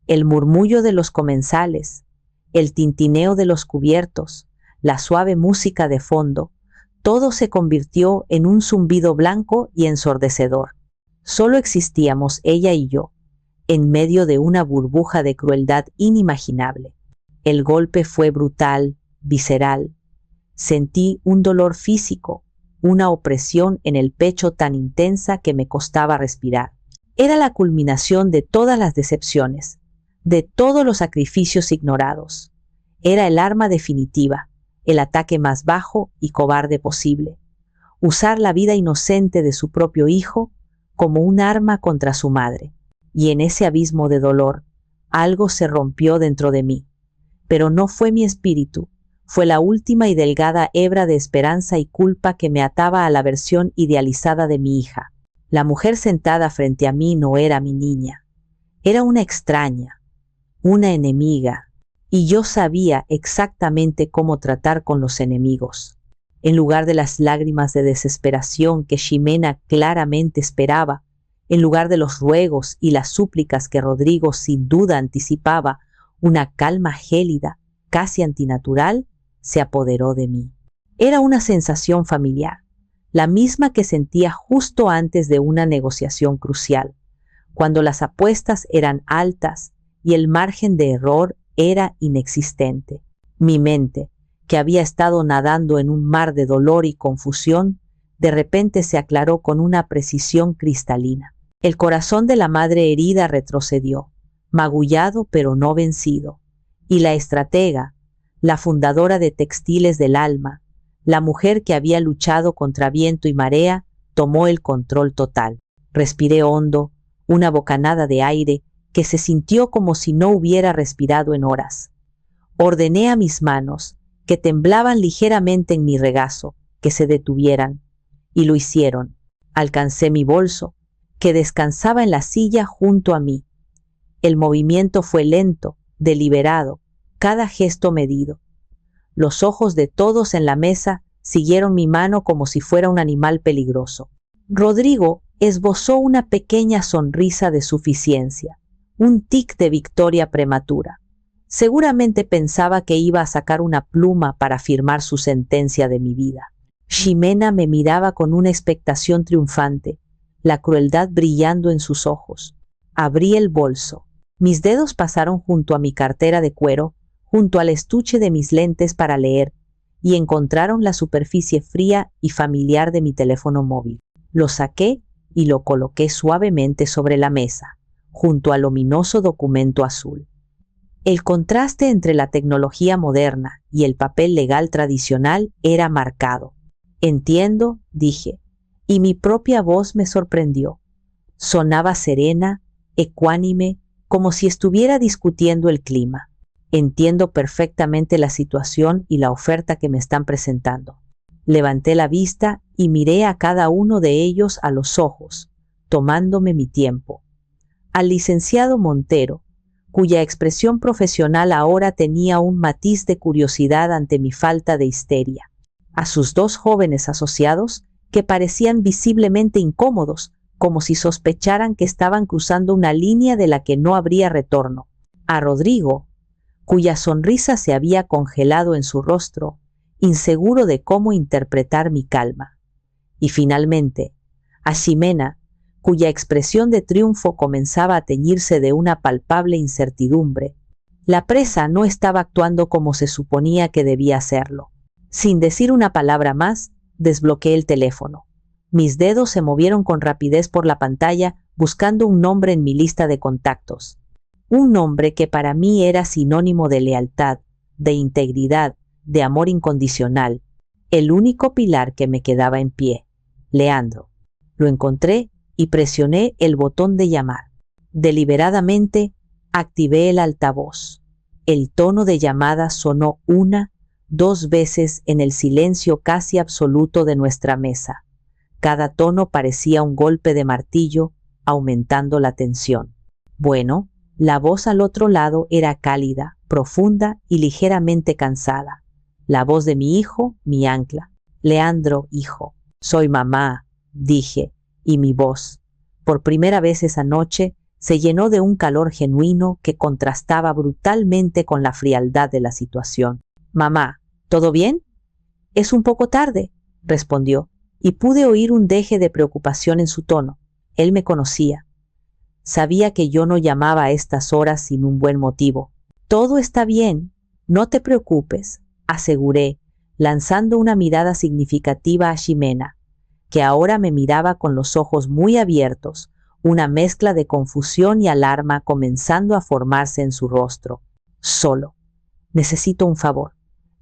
El murmullo de los comensales, el tintineo de los cubiertos, la suave música de fondo, todo se convirtió en un zumbido blanco y ensordecedor. Solo existíamos ella y yo, en medio de una burbuja de crueldad inimaginable. El golpe fue brutal, visceral. Sentí un dolor físico, una opresión en el pecho tan intensa que me costaba respirar. Era la culminación de todas las decepciones, de todos los sacrificios ignorados. Era el arma definitiva, el ataque más bajo y cobarde posible. Usar la vida inocente de su propio hijo como un arma contra su madre. Y en ese abismo de dolor, algo se rompió dentro de mí. Pero no fue mi espíritu, fue la última y delgada hebra de esperanza y culpa que me ataba a la versión idealizada de mi hija. La mujer sentada frente a mí no era mi niña, era una extraña, una enemiga, y yo sabía exactamente cómo tratar con los enemigos. En lugar de las lágrimas de desesperación que Ximena claramente esperaba, en lugar de los ruegos y las súplicas que Rodrigo sin duda anticipaba, una calma gélida, casi antinatural, se apoderó de mí. Era una sensación familiar, la misma que sentía justo antes de una negociación crucial, cuando las apuestas eran altas y el margen de error era inexistente. Mi mente, que había estado nadando en un mar de dolor y confusión, de repente se aclaró con una precisión cristalina. El corazón de la madre herida retrocedió, magullado pero no vencido, y la estratega, la fundadora de Textiles del Alma, la mujer que había luchado contra viento y marea, tomó el control total. Respiré hondo, una bocanada de aire que se sintió como si no hubiera respirado en horas. Ordené a mis manos, que temblaban ligeramente en mi regazo, que se detuvieran, y lo hicieron. Alcancé mi bolso, que descansaba en la silla junto a mí. El movimiento fue lento, deliberado, cada gesto medido. Los ojos de todos en la mesa siguieron mi mano como si fuera un animal peligroso. Rodrigo esbozó una pequeña sonrisa de suficiencia, un tic de victoria prematura. Seguramente pensaba que iba a sacar una pluma para firmar su sentencia de mi vida. Ximena me miraba con una expectación triunfante, la crueldad brillando en sus ojos. Abrí el bolso. Mis dedos pasaron junto a mi cartera de cuero, junto al estuche de mis lentes para leer, y encontraron la superficie fría y familiar de mi teléfono móvil. Lo saqué y lo coloqué suavemente sobre la mesa, junto al ominoso documento azul. El contraste entre la tecnología moderna y el papel legal tradicional era marcado. Entiendo, dije, y mi propia voz me sorprendió. Sonaba serena, ecuánime, como si estuviera discutiendo el clima. Entiendo perfectamente la situación y la oferta que me están presentando. Levanté la vista y miré a cada uno de ellos a los ojos, tomándome mi tiempo. Al licenciado Montero, cuya expresión profesional ahora tenía un matiz de curiosidad ante mi falta de histeria. A sus dos jóvenes asociados, que parecían visiblemente incómodos, como si sospecharan que estaban cruzando una línea de la que no habría retorno. A Rodrigo, cuya sonrisa se había congelado en su rostro, inseguro de cómo interpretar mi calma. Y finalmente, a Ximena, cuya expresión de triunfo comenzaba a teñirse de una palpable incertidumbre. La presa no estaba actuando como se suponía que debía hacerlo. Sin decir una palabra más, desbloqueé el teléfono. Mis dedos se movieron con rapidez por la pantalla buscando un nombre en mi lista de contactos. Un nombre que para mí era sinónimo de lealtad, de integridad, de amor incondicional. El único pilar que me quedaba en pie. Leandro. Lo encontré y presioné el botón de llamar. Deliberadamente activé el altavoz. El tono de llamada sonó una, dos veces en el silencio casi absoluto de nuestra mesa. Cada tono parecía un golpe de martillo, aumentando la tensión. Bueno, la voz al otro lado era cálida, profunda y ligeramente cansada. La voz de mi hijo, mi ancla. Leandro, hijo. Soy mamá, dije, y mi voz, por primera vez esa noche, se llenó de un calor genuino que contrastaba brutalmente con la frialdad de la situación. Mamá, ¿todo bien? Es un poco tarde, respondió, y pude oír un deje de preocupación en su tono. Él me conocía. Sabía que yo no llamaba a estas horas sin un buen motivo. Todo está bien, no te preocupes, aseguré, lanzando una mirada significativa a Ximena, que ahora me miraba con los ojos muy abiertos, una mezcla de confusión y alarma comenzando a formarse en su rostro. Solo. Necesito un favor.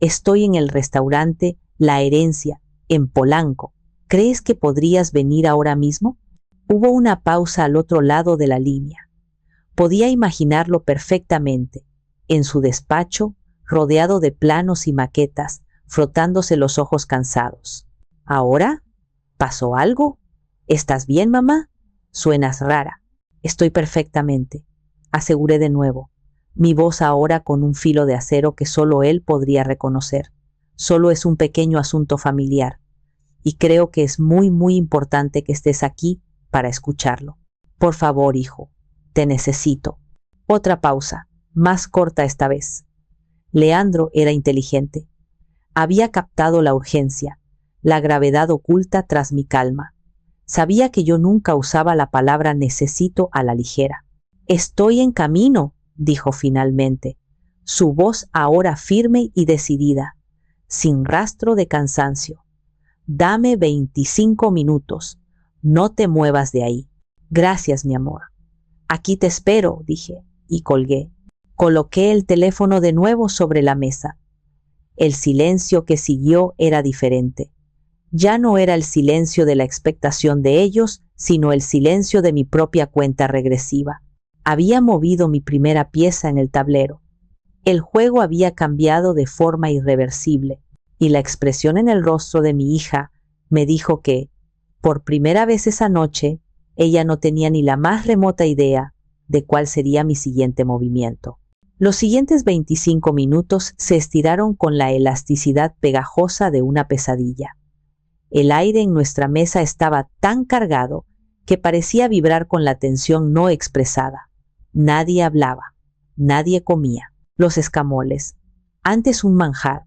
Estoy en el restaurante La Herencia, en Polanco. ¿Crees que podrías venir ahora mismo? Hubo una pausa al otro lado de la línea. Podía imaginarlo perfectamente, en su despacho, rodeado de planos y maquetas, frotándose los ojos cansados. ¿Ahora? ¿Pasó algo? ¿Estás bien, mamá? Suenas rara. Estoy perfectamente, aseguré de nuevo, mi voz ahora con un filo de acero que solo él podría reconocer. Solo es un pequeño asunto familiar, y creo que es muy, muy importante que estés aquí para escucharlo. Por favor, hijo, te necesito. Otra pausa, más corta esta vez. Leandro era inteligente. Había captado la urgencia, la gravedad oculta tras mi calma. Sabía que yo nunca usaba la palabra necesito a la ligera. Estoy en camino, dijo finalmente, su voz ahora firme y decidida, sin rastro de cansancio. Dame 25 minutos, no te muevas de ahí. Gracias, mi amor. Aquí te espero, dije, y colgué. Coloqué el teléfono de nuevo sobre la mesa. El silencio que siguió era diferente. Ya no era el silencio de la expectación de ellos, sino el silencio de mi propia cuenta regresiva. Había movido mi primera pieza en el tablero. El juego había cambiado de forma irreversible, y la expresión en el rostro de mi hija me dijo que, por primera vez esa noche, ella no tenía ni la más remota idea de cuál sería mi siguiente movimiento. Los siguientes 25 minutos se estiraron con la elasticidad pegajosa de una pesadilla. El aire en nuestra mesa estaba tan cargado que parecía vibrar con la tensión no expresada. Nadie hablaba, nadie comía. Los escamoles, antes un manjar,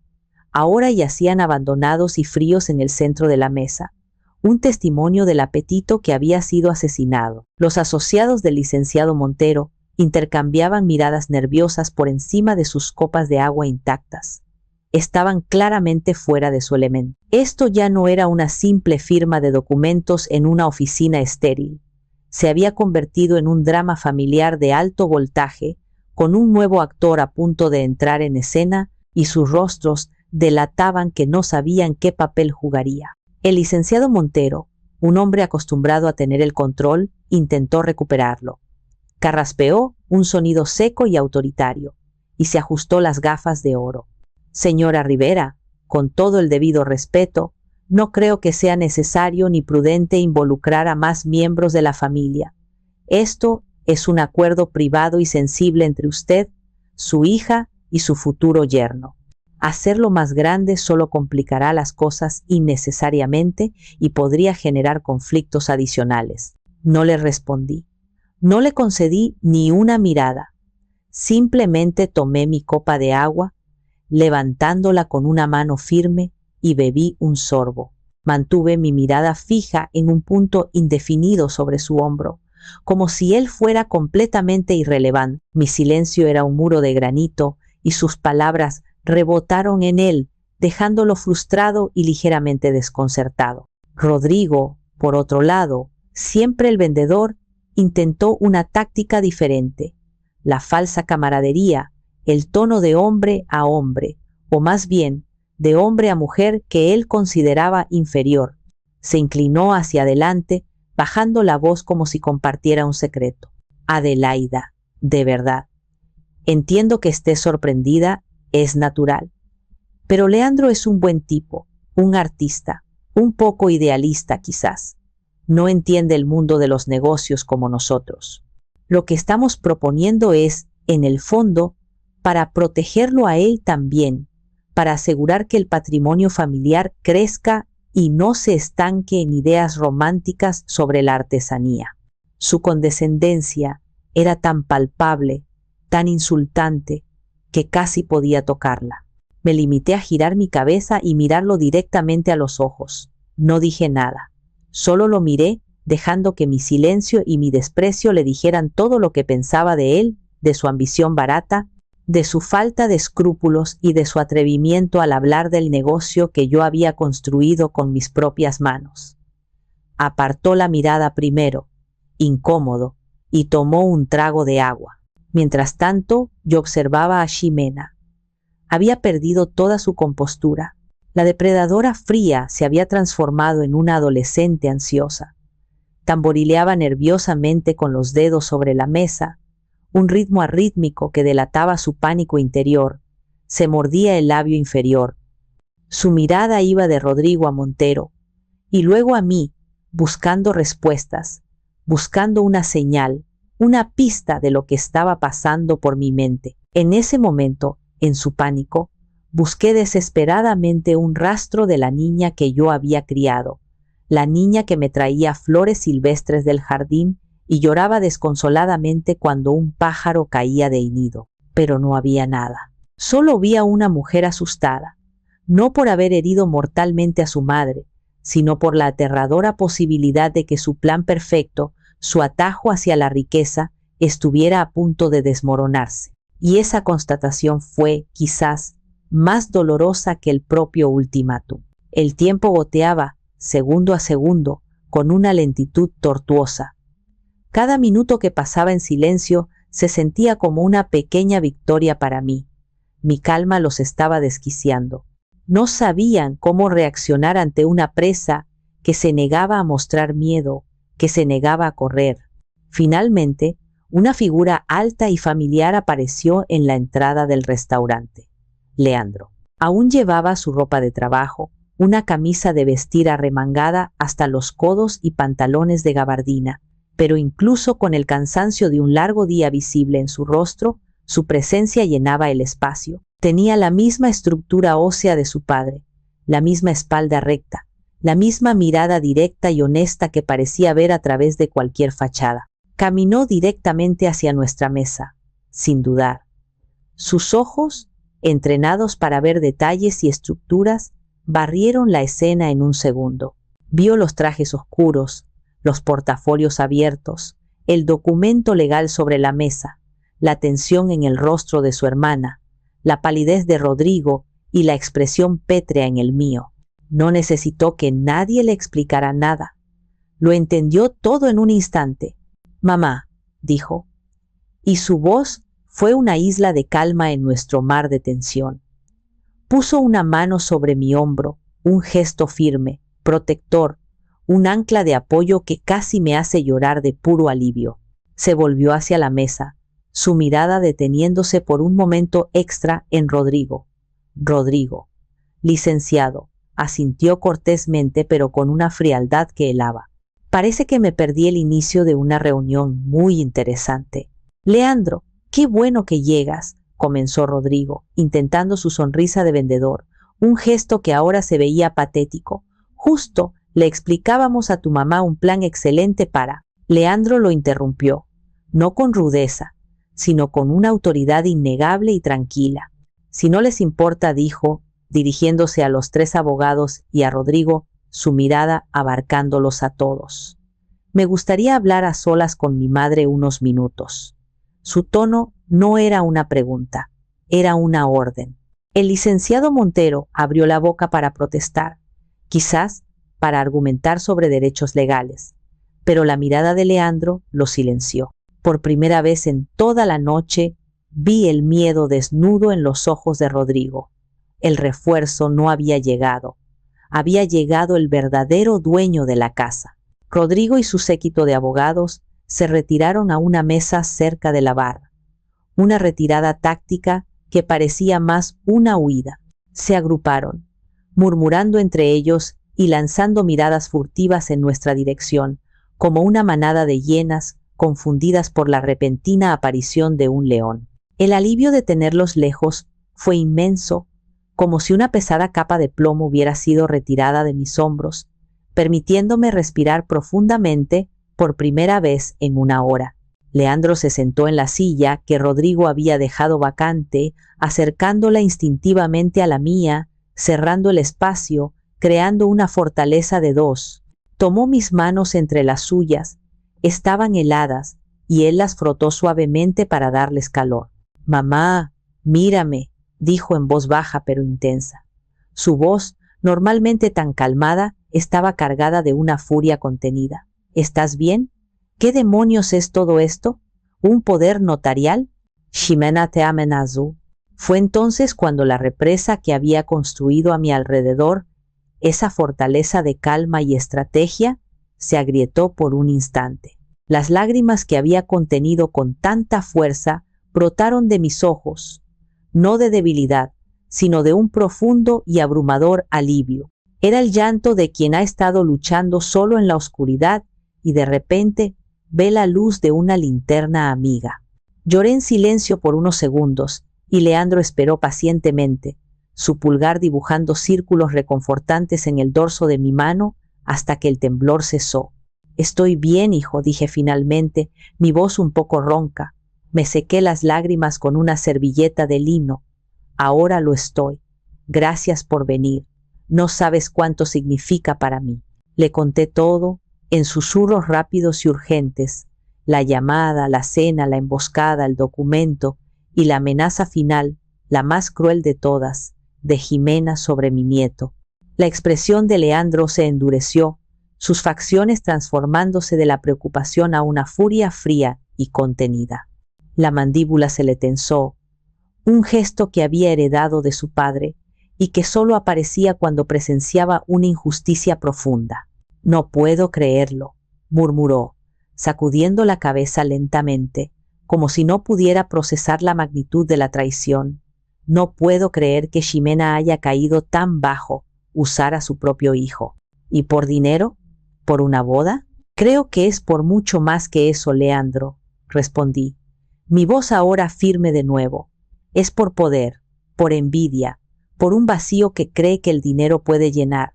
ahora yacían abandonados y fríos en el centro de la mesa, un testimonio del apetito que había sido asesinado. Los asociados del licenciado Montero intercambiaban miradas nerviosas por encima de sus copas de agua intactas. Estaban claramente fuera de su elemento. Esto ya no era una simple firma de documentos en una oficina estéril. Se había convertido en un drama familiar de alto voltaje, con un nuevo actor a punto de entrar en escena, y sus rostros delataban que no sabían qué papel jugaría. El licenciado Montero, un hombre acostumbrado a tener el control, intentó recuperarlo. Carraspeó un sonido seco y autoritario, y se ajustó las gafas de oro. Señora Rivera, con todo el debido respeto, no creo que sea necesario ni prudente involucrar a más miembros de la familia. Esto es un acuerdo privado y sensible entre usted, su hija y su futuro yerno. Hacerlo más grande solo complicará las cosas innecesariamente y podría generar conflictos adicionales. No le respondí. No le concedí ni una mirada. Simplemente tomé mi copa de agua, levantándola con una mano firme, y bebí un sorbo. Mantuve mi mirada fija en un punto indefinido sobre su hombro, como si él fuera completamente irrelevante. Mi silencio era un muro de granito y sus palabras rebotaron en él, dejándolo frustrado y ligeramente desconcertado. Rodrigo, por otro lado, siempre el vendedor, intentó una táctica diferente. La falsa camaradería, el tono de hombre a hombre, o más bien, de hombre a mujer que él consideraba inferior. Se inclinó hacia adelante, bajando la voz como si compartiera un secreto. Adelaida, de verdad. Entiendo que estés sorprendida, es natural. Pero Leandro es un buen tipo, un artista, un poco idealista quizás. No entiende el mundo de los negocios como nosotros. Lo que estamos proponiendo es, en el fondo, para protegerlo a él también, para asegurar que el patrimonio familiar crezca y no se estanque en ideas románticas sobre la artesanía. Su condescendencia era tan palpable, tan insultante, que casi podía tocarla. Me limité a girar mi cabeza y mirarlo directamente a los ojos. No dije nada. Solo lo miré, dejando que mi silencio y mi desprecio le dijeran todo lo que pensaba de él, de su ambición barata, de su falta de escrúpulos y de su atrevimiento al hablar del negocio que yo había construido con mis propias manos. Apartó la mirada primero, incómodo, y tomó un trago de agua. Mientras tanto, yo observaba a Ximena. Había perdido toda su compostura. La depredadora fría se había transformado en una adolescente ansiosa. Tamborileaba nerviosamente con los dedos sobre la mesa, un ritmo arrítmico que delataba su pánico interior. Se mordía el labio inferior. Su mirada iba de Rodrigo a Montero, y luego a mí, buscando respuestas, buscando una señal, una pista de lo que estaba pasando por mi mente. En ese momento, en su pánico, busqué desesperadamente un rastro de la niña que yo había criado, la niña que me traía flores silvestres del jardín y lloraba desconsoladamente cuando un pájaro caía del nido. Pero no había nada. Solo vi a una mujer asustada, no por haber herido mortalmente a su madre, sino por la aterradora posibilidad de que su plan perfecto, su atajo hacia la riqueza, estuviera a punto de desmoronarse. Y esa constatación fue, quizás, más dolorosa que el propio ultimátum. El tiempo goteaba, segundo a segundo, con una lentitud tortuosa. Cada minuto que pasaba en silencio se sentía como una pequeña victoria para mí. Mi calma los estaba desquiciando. No sabían cómo reaccionar ante una presa que se negaba a mostrar miedo, que se negaba a correr. Finalmente, una figura alta y familiar apareció en la entrada del restaurante. Leandro. Aún llevaba su ropa de trabajo, una camisa de vestir arremangada hasta los codos y pantalones de gabardina, pero incluso con el cansancio de un largo día visible en su rostro, su presencia llenaba el espacio. Tenía la misma estructura ósea de su padre, la misma espalda recta, la misma mirada directa y honesta que parecía ver a través de cualquier fachada. Caminó directamente hacia nuestra mesa, sin dudar. Sus ojos, entrenados para ver detalles y estructuras, barrieron la escena en un segundo. Vio los trajes oscuros, los portafolios abiertos, el documento legal sobre la mesa, la tensión en el rostro de su hermana, la palidez de Rodrigo y la expresión pétrea en el mío. No necesitó que nadie le explicara nada. Lo entendió todo en un instante. «Mamá», dijo, y su voz fue una isla de calma en nuestro mar de tensión. Puso una mano sobre mi hombro, un gesto firme, protector, un ancla de apoyo que casi me hace llorar de puro alivio. Se volvió hacia la mesa, su mirada deteniéndose por un momento extra en Rodrigo. «Rodrigo, licenciado», asintió cortésmente pero con una frialdad que helaba. «Parece que me perdí el inicio de una reunión muy interesante». «Leandro, qué bueno que llegas», comenzó Rodrigo, intentando su sonrisa de vendedor, un gesto que ahora se veía patético. «Justo le explicábamos a tu mamá un plan excelente para…». Leandro lo interrumpió, no con rudeza, sino con una autoridad innegable y tranquila. «Si no les importa», dijo, dirigiéndose a los tres abogados y a Rodrigo, su mirada abarcándolos a todos. «Me gustaría hablar a solas con mi madre unos minutos». Su tono no era una pregunta, era una orden. El licenciado Montero abrió la boca para protestar, quizás para argumentar sobre derechos legales, pero la mirada de Leandro lo silenció. Por primera vez en toda la noche vi el miedo desnudo en los ojos de Rodrigo. El refuerzo no había llegado. Había llegado el verdadero dueño de la casa. Rodrigo y su séquito de abogados se retiraron a una mesa cerca de la barra. Una retirada táctica que parecía más una huida. Se agruparon, murmurando entre ellos y lanzando miradas furtivas en nuestra dirección, como una manada de hienas confundidas por la repentina aparición de un león. El alivio de tenerlos lejos fue inmenso, como si una pesada capa de plomo hubiera sido retirada de mis hombros, permitiéndome respirar profundamente por primera vez en una hora. Leandro se sentó en la silla que Rodrigo había dejado vacante, acercándola instintivamente a la mía, cerrando el espacio, creando una fortaleza de dos. Tomó mis manos entre las suyas, estaban heladas, y él las frotó suavemente para darles calor. «Mamá, mírame», dijo en voz baja pero intensa. Su voz, normalmente tan calmada, estaba cargada de una furia contenida. «¿Estás bien? ¿Qué demonios es todo esto? ¿Un poder notarial?» «Ximena te amenazó». Fue entonces cuando la represa que había construido a mi alrededor, esa fortaleza de calma y estrategia, se agrietó por un instante. Las lágrimas que había contenido con tanta fuerza brotaron de mis ojos, no de debilidad, sino de un profundo y abrumador alivio. Era el llanto de quien ha estado luchando solo en la oscuridad y de repente ve la luz de una linterna amiga. Lloré en silencio por unos segundos y Leandro esperó pacientemente, su pulgar dibujando círculos reconfortantes en el dorso de mi mano hasta que el temblor cesó. «Estoy bien, hijo», dije finalmente, mi voz un poco ronca. Me sequé las lágrimas con una servilleta de lino. «Ahora lo estoy. Gracias por venir. No sabes cuánto significa para mí». Le conté todo, en susurros rápidos y urgentes, la llamada, la cena, la emboscada, el documento y la amenaza final, la más cruel de todas, de Ximena sobre mi nieto. La expresión de Leandro se endureció, sus facciones transformándose de la preocupación a una furia fría y contenida. La mandíbula se le tensó, un gesto que había heredado de su padre y que solo aparecía cuando presenciaba una injusticia profunda. «No puedo creerlo», murmuró, sacudiendo la cabeza lentamente, como si no pudiera procesar la magnitud de la traición. «No puedo creer que Ximena haya caído tan bajo, usar a su propio hijo. ¿Y por dinero? ¿Por una boda?» «Creo que es por mucho más que eso, Leandro», respondí, mi voz ahora firme de nuevo. «Es por poder, por envidia, por un vacío que cree que el dinero puede llenar.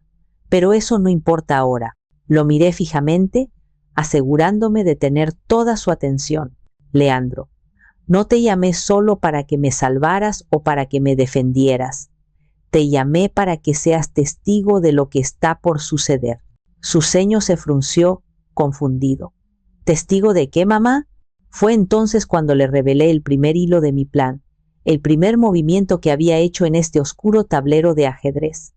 Pero eso no importa ahora. Lo miré fijamente, asegurándome de tener toda su atención. Leandro, no te llamé solo para que me salvaras o para que me defendieras. Te llamé para que seas testigo de lo que está por suceder. Su ceño se frunció, confundido. ¿Testigo de qué, mamá? Fue entonces cuando le revelé el primer hilo de mi plan, el primer movimiento que había hecho en este oscuro tablero de ajedrez.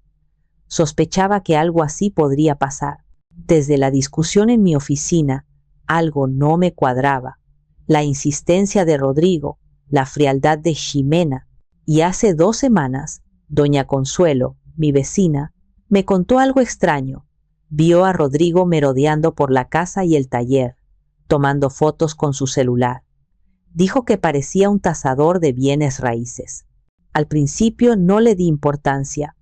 Sospechaba que algo así podría pasar. Desde la discusión en mi oficina, algo no me cuadraba. La insistencia de Rodrigo, la frialdad de Ximena, y hace 2 semanas, doña Consuelo, mi vecina, me contó algo extraño. Vio a Rodrigo merodeando por la casa y el taller, tomando fotos con su celular. Dijo que parecía un tasador de bienes raíces. Al principio no le di importancia,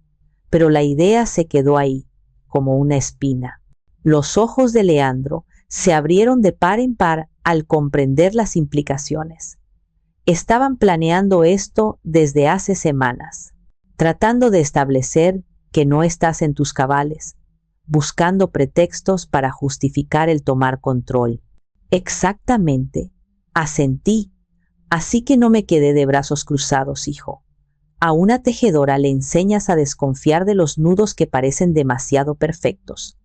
pero la idea se quedó ahí, como una espina. Los ojos de Leandro se abrieron de par en par al comprender las implicaciones. Estaban planeando esto desde hace semanas, tratando de establecer que no estás en tus cabales, buscando pretextos para justificar el tomar control. Exactamente, asentí, así que no me quedé de brazos cruzados, hijo. A una tejedora le enseñas a desconfiar de los nudos que parecen demasiado perfectos.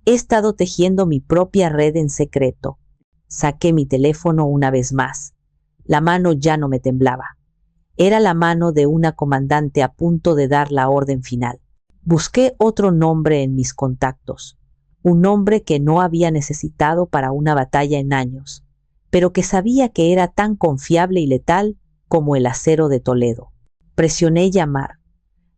He estado tejiendo mi propia red en secreto. Saqué mi teléfono una vez más. La mano ya no me temblaba. Era la mano de una comandante a punto de dar la orden final. Busqué otro nombre en mis contactos, un nombre que no había necesitado para una batalla en años, pero que sabía que era tan confiable y letal como el acero de Toledo. Presioné llamar.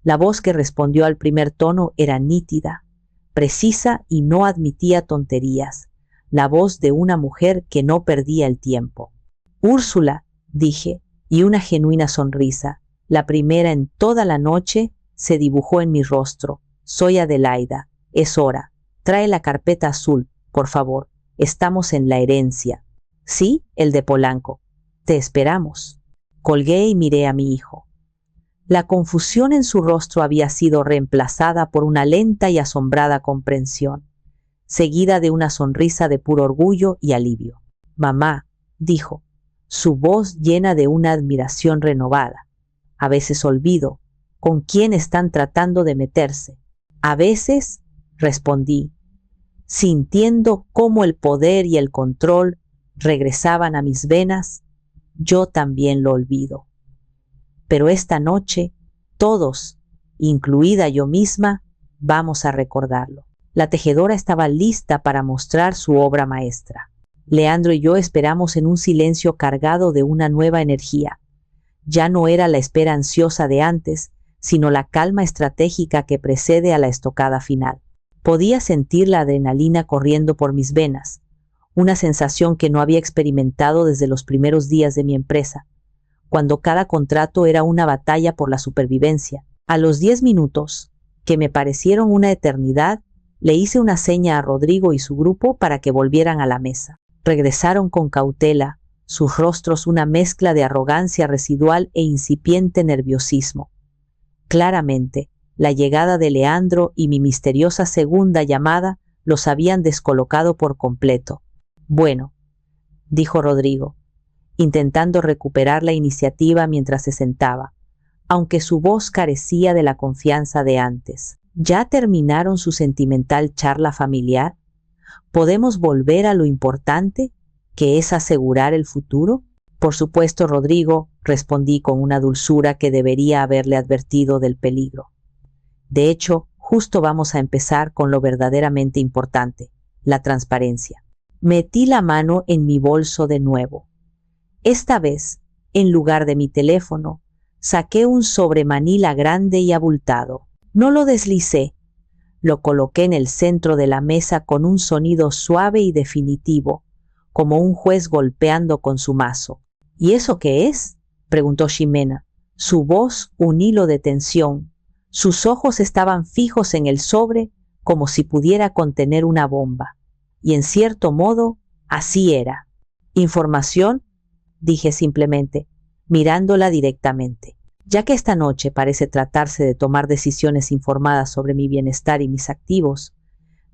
La voz que respondió al primer tono era nítida, precisa y no admitía tonterías. La voz de una mujer que no perdía el tiempo. Úrsula, dije, y una genuina sonrisa, la primera en toda la noche, se dibujó en mi rostro. Soy Adelaida. Es hora. Trae la carpeta azul, por favor. Estamos en la herencia. Sí, el de Polanco. Te esperamos. Colgué y miré a mi hijo. La confusión en su rostro había sido reemplazada por una lenta y asombrada comprensión, seguida de una sonrisa de puro orgullo y alivio. Mamá, dijo, su voz llena de una admiración renovada. A veces olvido con quién están tratando de meterse. A veces, respondí, sintiendo cómo el poder y el control regresaban a mis venas, yo también lo olvido. Pero esta noche, todos, incluida yo misma, vamos a recordarlo. La tejedora estaba lista para mostrar su obra maestra. Leandro y yo esperamos en un silencio cargado de una nueva energía. Ya no era la espera ansiosa de antes, sino la calma estratégica que precede a la estocada final. Podía sentir la adrenalina corriendo por mis venas, una sensación que no había experimentado desde los primeros días de mi empresa, cuando cada contrato era una batalla por la supervivencia. A los 10 minutos, que me parecieron una eternidad, le hice una seña a Rodrigo y su grupo para que volvieran a la mesa. Regresaron con cautela, sus rostros una mezcla de arrogancia residual e incipiente nerviosismo. Claramente, la llegada de Leandro y mi misteriosa segunda llamada los habían descolocado por completo. Bueno, dijo Rodrigo, intentando recuperar la iniciativa mientras se sentaba, aunque su voz carecía de la confianza de antes. ¿Ya terminaron su sentimental charla familiar? ¿Podemos volver a lo importante, que es asegurar el futuro? Por supuesto, Rodrigo, respondí con una dulzura que debería haberle advertido del peligro. De hecho, justo vamos a empezar con lo verdaderamente importante, la transparencia. Metí la mano en mi bolso de nuevo. Esta vez, en lugar de mi teléfono, saqué un sobremanila grande y abultado. No lo deslicé. Lo coloqué en el centro de la mesa con un sonido suave y definitivo, como un juez golpeando con su mazo. ¿Y eso qué es?, preguntó Ximena. Su voz un hilo de tensión. Sus ojos estaban fijos en el sobre como si pudiera contener una bomba. Y en cierto modo, así era. ¿Información?, dije simplemente, mirándola directamente. Ya que esta noche parece tratarse de tomar decisiones informadas sobre mi bienestar y mis activos,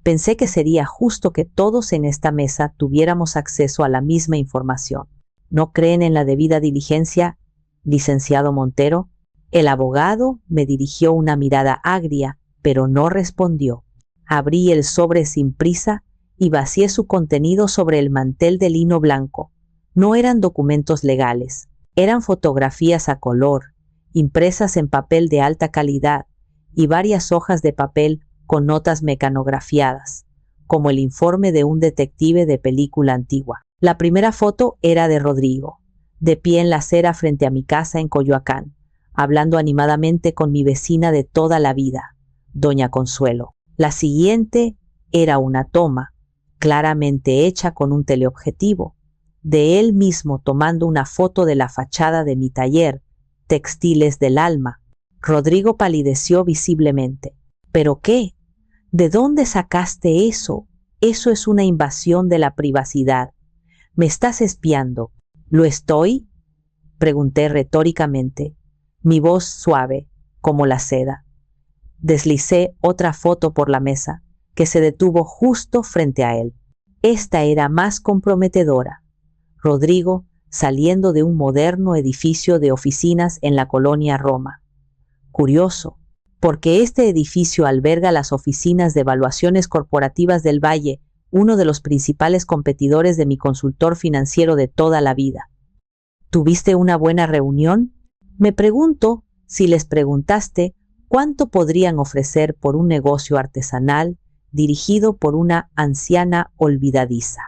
pensé que sería justo que todos en esta mesa tuviéramos acceso a la misma información. ¿No creen en la debida diligencia, licenciado Montero? El abogado me dirigió una mirada agria, pero no respondió. Abrí el sobre sin prisa y vacié su contenido sobre el mantel de lino blanco. No eran documentos legales, eran fotografías a color, impresas en papel de alta calidad, y varias hojas de papel con notas mecanografiadas, como el informe de un detective de película antigua. La primera foto era de Rodrigo, de pie en la acera frente a mi casa en Coyoacán, hablando animadamente con mi vecina de toda la vida, doña Consuelo. La siguiente era una toma, claramente hecha con un teleobjetivo, de él mismo tomando una foto de la fachada de mi taller, Textiles del Alma. Rodrigo palideció visiblemente. ¿Pero qué? ¿De dónde sacaste eso? Eso es una invasión de la privacidad. ¿Me estás espiando? ¿Lo estoy? Pregunté retóricamente, mi voz suave, como la seda. Deslicé otra foto por la mesa, que se detuvo justo frente a él. Esta era más comprometedora. Rodrigo saliendo de un moderno edificio de oficinas en la colonia Roma. Curioso, porque este edificio alberga las oficinas de evaluaciones corporativas del Valle, uno de los principales competidores de mi consultor financiero de toda la vida. ¿Tuviste una buena reunión? Me pregunto si les preguntaste cuánto podrían ofrecer por un negocio artesanal dirigido por una anciana olvidadiza.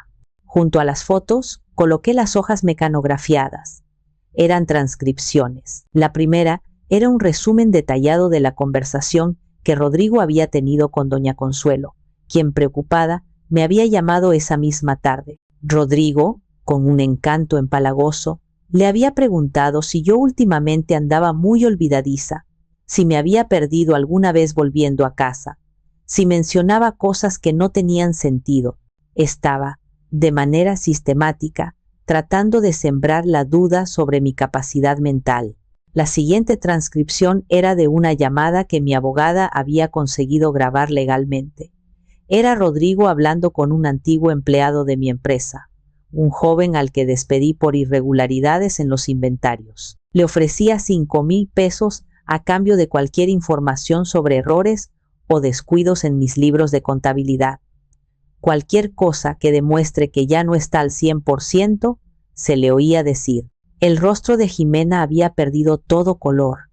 Junto a las fotos coloqué las hojas mecanografiadas. Eran transcripciones. La primera era un resumen detallado de la conversación que Rodrigo había tenido con doña Consuelo, quien preocupada me había llamado esa misma tarde. Rodrigo, con un encanto empalagoso, le había preguntado si yo últimamente andaba muy olvidadiza, si me había perdido alguna vez volviendo a casa, si mencionaba cosas que no tenían sentido. Estaba, de manera sistemática, tratando de sembrar la duda sobre mi capacidad mental. La siguiente transcripción era de una llamada que mi abogada había conseguido grabar legalmente. Era Rodrigo hablando con un antiguo empleado de mi empresa, un joven al que despedí por irregularidades en los inventarios. Le ofrecía 5,000 pesos a cambio de cualquier información sobre errores o descuidos en mis libros de contabilidad. Cualquier cosa que demuestre que ya no está al 100%, se le oía decir. El rostro de Jimena había perdido todo color.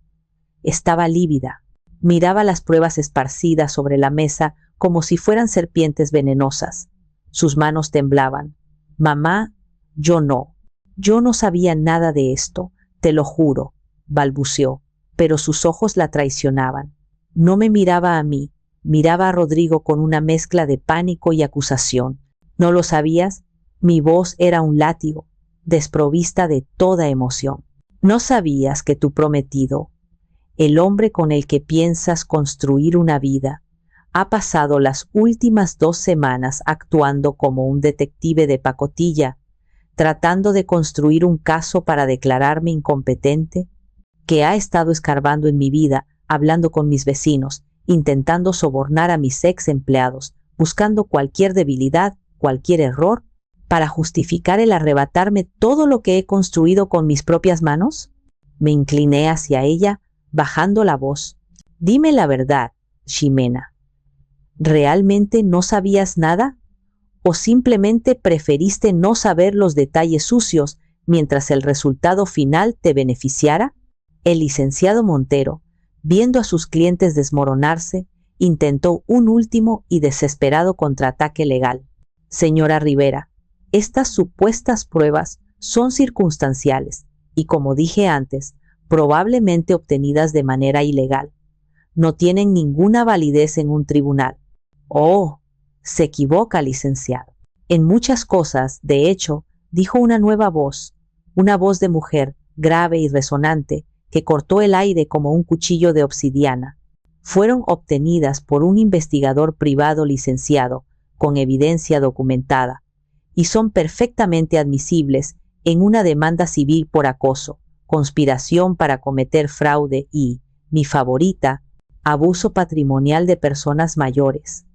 Estaba lívida. Miraba las pruebas esparcidas sobre la mesa como si fueran serpientes venenosas. Sus manos temblaban. Mamá, yo no sabía nada de esto, te lo juro, balbuceó, pero sus ojos la traicionaban. No me miraba a mí, miraba a Rodrigo con una mezcla de pánico y acusación. ¿No lo sabías? Mi voz era un látigo, desprovista de toda emoción. ¿No sabías que tu prometido, el hombre con el que piensas construir una vida, ha pasado las últimas 2 semanas actuando como un detective de pacotilla, tratando de construir un caso para declararme incompetente? Que ha estado escarbando en mi vida, hablando con mis vecinos, intentando sobornar a mis ex empleados, buscando cualquier debilidad, cualquier error, para justificar el arrebatarme todo lo que he construido con mis propias manos? Me incliné hacia ella, bajando la voz. Dime la verdad, Ximena. ¿Realmente no sabías nada? ¿O simplemente preferiste no saber los detalles sucios mientras el resultado final te beneficiara? El licenciado Montero, viendo a sus clientes desmoronarse, intentó un último y desesperado contraataque legal. Señora Rivera, estas supuestas pruebas son circunstanciales y, como dije antes, probablemente obtenidas de manera ilegal. No tienen ninguna validez en un tribunal. Oh, se equivoca, licenciado. En muchas cosas, de hecho, dijo una nueva voz, una voz de mujer, grave y resonante, que cortó el aire como un cuchillo de obsidiana. Fueron obtenidas por un investigador privado licenciado, con evidencia documentada, y son perfectamente admisibles en una demanda civil por acoso, conspiración para cometer fraude y, mi favorita, abuso patrimonial de personas mayores.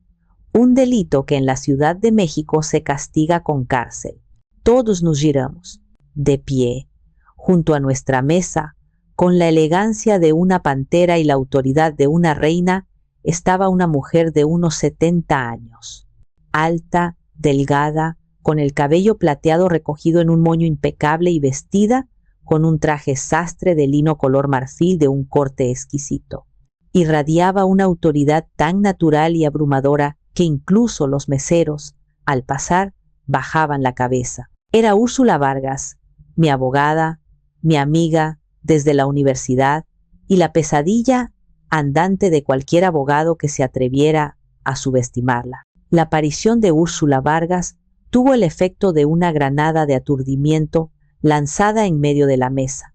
Un delito que en la Ciudad de México se castiga con cárcel. Todos nos giramos, de pie, junto a nuestra mesa, con la elegancia de una pantera y la autoridad de una reina, estaba una mujer de unos 70 años, alta, delgada, con el cabello plateado recogido en un moño impecable y vestida con un traje sastre de lino color marfil de un corte exquisito. Irradiaba una autoridad tan natural y abrumadora que incluso los meseros, al pasar, bajaban la cabeza. Era Úrsula Vargas, mi abogada, mi amiga desde la universidad y la pesadilla andante de cualquier abogado que se atreviera a subestimarla. La aparición de Úrsula Vargas tuvo el efecto de una granada de aturdimiento lanzada en medio de la mesa.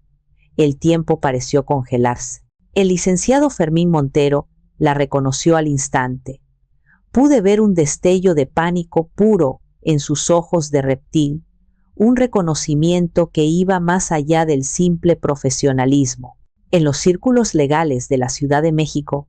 El tiempo pareció congelarse. El licenciado Fermín Montero la reconoció al instante. Pude ver un destello de pánico puro en sus ojos de reptil, un reconocimiento que iba más allá del simple profesionalismo. En los círculos legales de la Ciudad de México,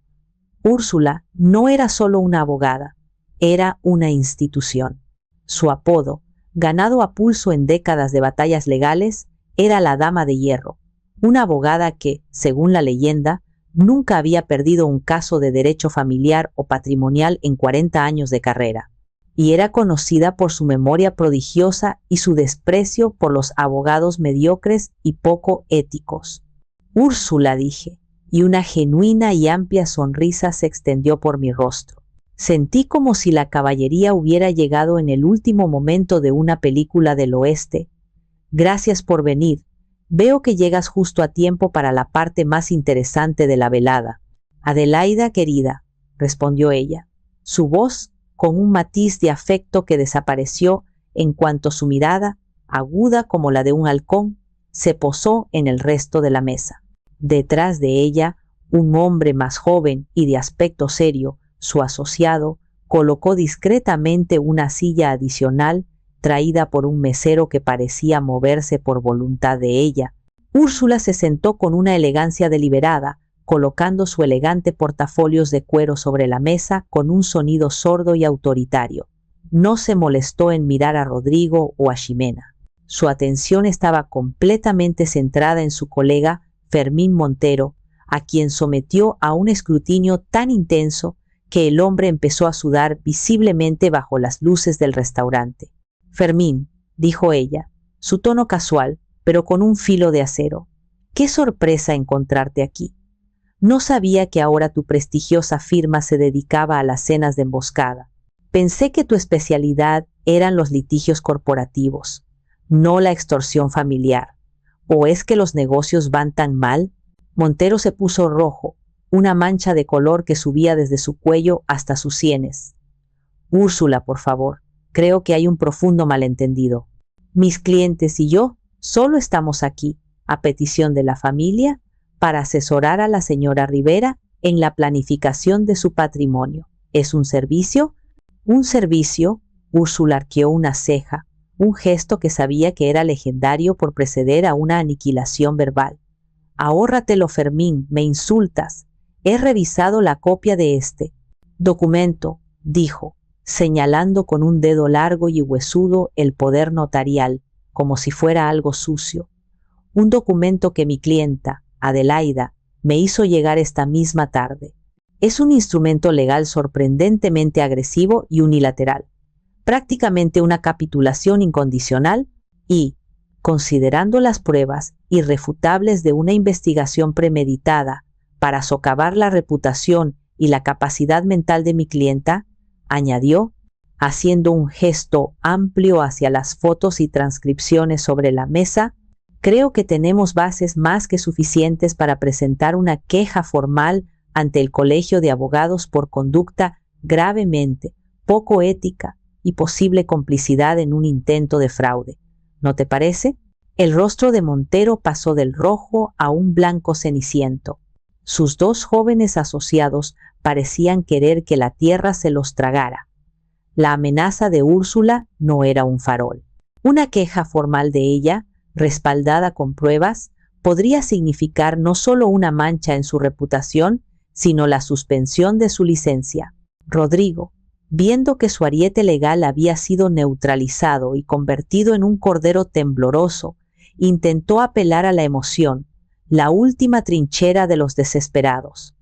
Úrsula no era solo una abogada, era una institución. Su apodo, ganado a pulso en décadas de batallas legales, era la Dama de Hierro, una abogada que, según la leyenda, nunca había perdido un caso de derecho familiar o patrimonial en 40 años de carrera, y era conocida por su memoria prodigiosa y su desprecio por los abogados mediocres y poco éticos. Úrsula, dije, y una genuina y amplia sonrisa se extendió por mi rostro. Sentí como si la caballería hubiera llegado en el último momento de una película del oeste. Gracias por venir. Veo que llegas justo a tiempo para la parte más interesante de la velada. Adelaida, querida, respondió ella, su voz con un matiz de afecto que desapareció en cuanto su mirada, aguda como la de un halcón, se posó en el resto de la mesa. Detrás de ella, un hombre más joven y de aspecto serio, su asociado, colocó discretamente una silla adicional traída por un mesero que parecía moverse por voluntad de ella. Úrsula se sentó con una elegancia deliberada, colocando su elegante portafolios de cuero sobre la mesa con un sonido sordo y autoritario. No se molestó en mirar a Rodrigo o a Ximena. Su atención estaba completamente centrada en su colega Fermín Montero, a quien sometió a un escrutinio tan intenso que el hombre empezó a sudar visiblemente bajo las luces del restaurante. Fermín, dijo ella, su tono casual, pero con un filo de acero. ¡Qué sorpresa encontrarte aquí! No sabía que ahora tu prestigiosa firma se dedicaba a las cenas de emboscada. Pensé que tu especialidad eran los litigios corporativos, no la extorsión familiar. ¿O es que los negocios van tan mal? Montero se puso rojo, una mancha de color que subía desde su cuello hasta sus sienes. Úrsula, por favor, creo que hay un profundo malentendido. Mis clientes y yo solo estamos aquí, a petición de la familia, para asesorar a la señora Rivera en la planificación de su patrimonio. ¿Es un servicio? Un servicio, Úrsula arqueó una ceja, un gesto que sabía que era legendario por preceder a una aniquilación verbal. Ahórratelo, Fermín, me insultas. He revisado la copia de este documento, dijo, señalando con un dedo largo y huesudo el poder notarial, como si fuera algo sucio. Un documento que mi clienta, Adelaida, me hizo llegar esta misma tarde. Es un instrumento legal sorprendentemente agresivo y unilateral, prácticamente una capitulación incondicional y, considerando las pruebas irrefutables de una investigación premeditada para socavar la reputación y la capacidad mental de mi clienta, añadió, haciendo un gesto amplio hacia las fotos y transcripciones sobre la mesa, creo que tenemos bases más que suficientes para presentar una queja formal ante el Colegio de Abogados por conducta gravemente poco ética y posible complicidad en un intento de fraude. ¿No te parece? El rostro de Montero pasó del rojo a un blanco ceniciento. Sus dos jóvenes asociados parecían querer que la tierra se los tragara. La amenaza de Úrsula no era un farol. Una queja formal de ella, respaldada con pruebas, podría significar no solo una mancha en su reputación, sino la suspensión de su licencia. Rodrigo, viendo que su ariete legal había sido neutralizado y convertido en un cordero tembloroso, intentó apelar a la emoción, la última trinchera de los desesperados.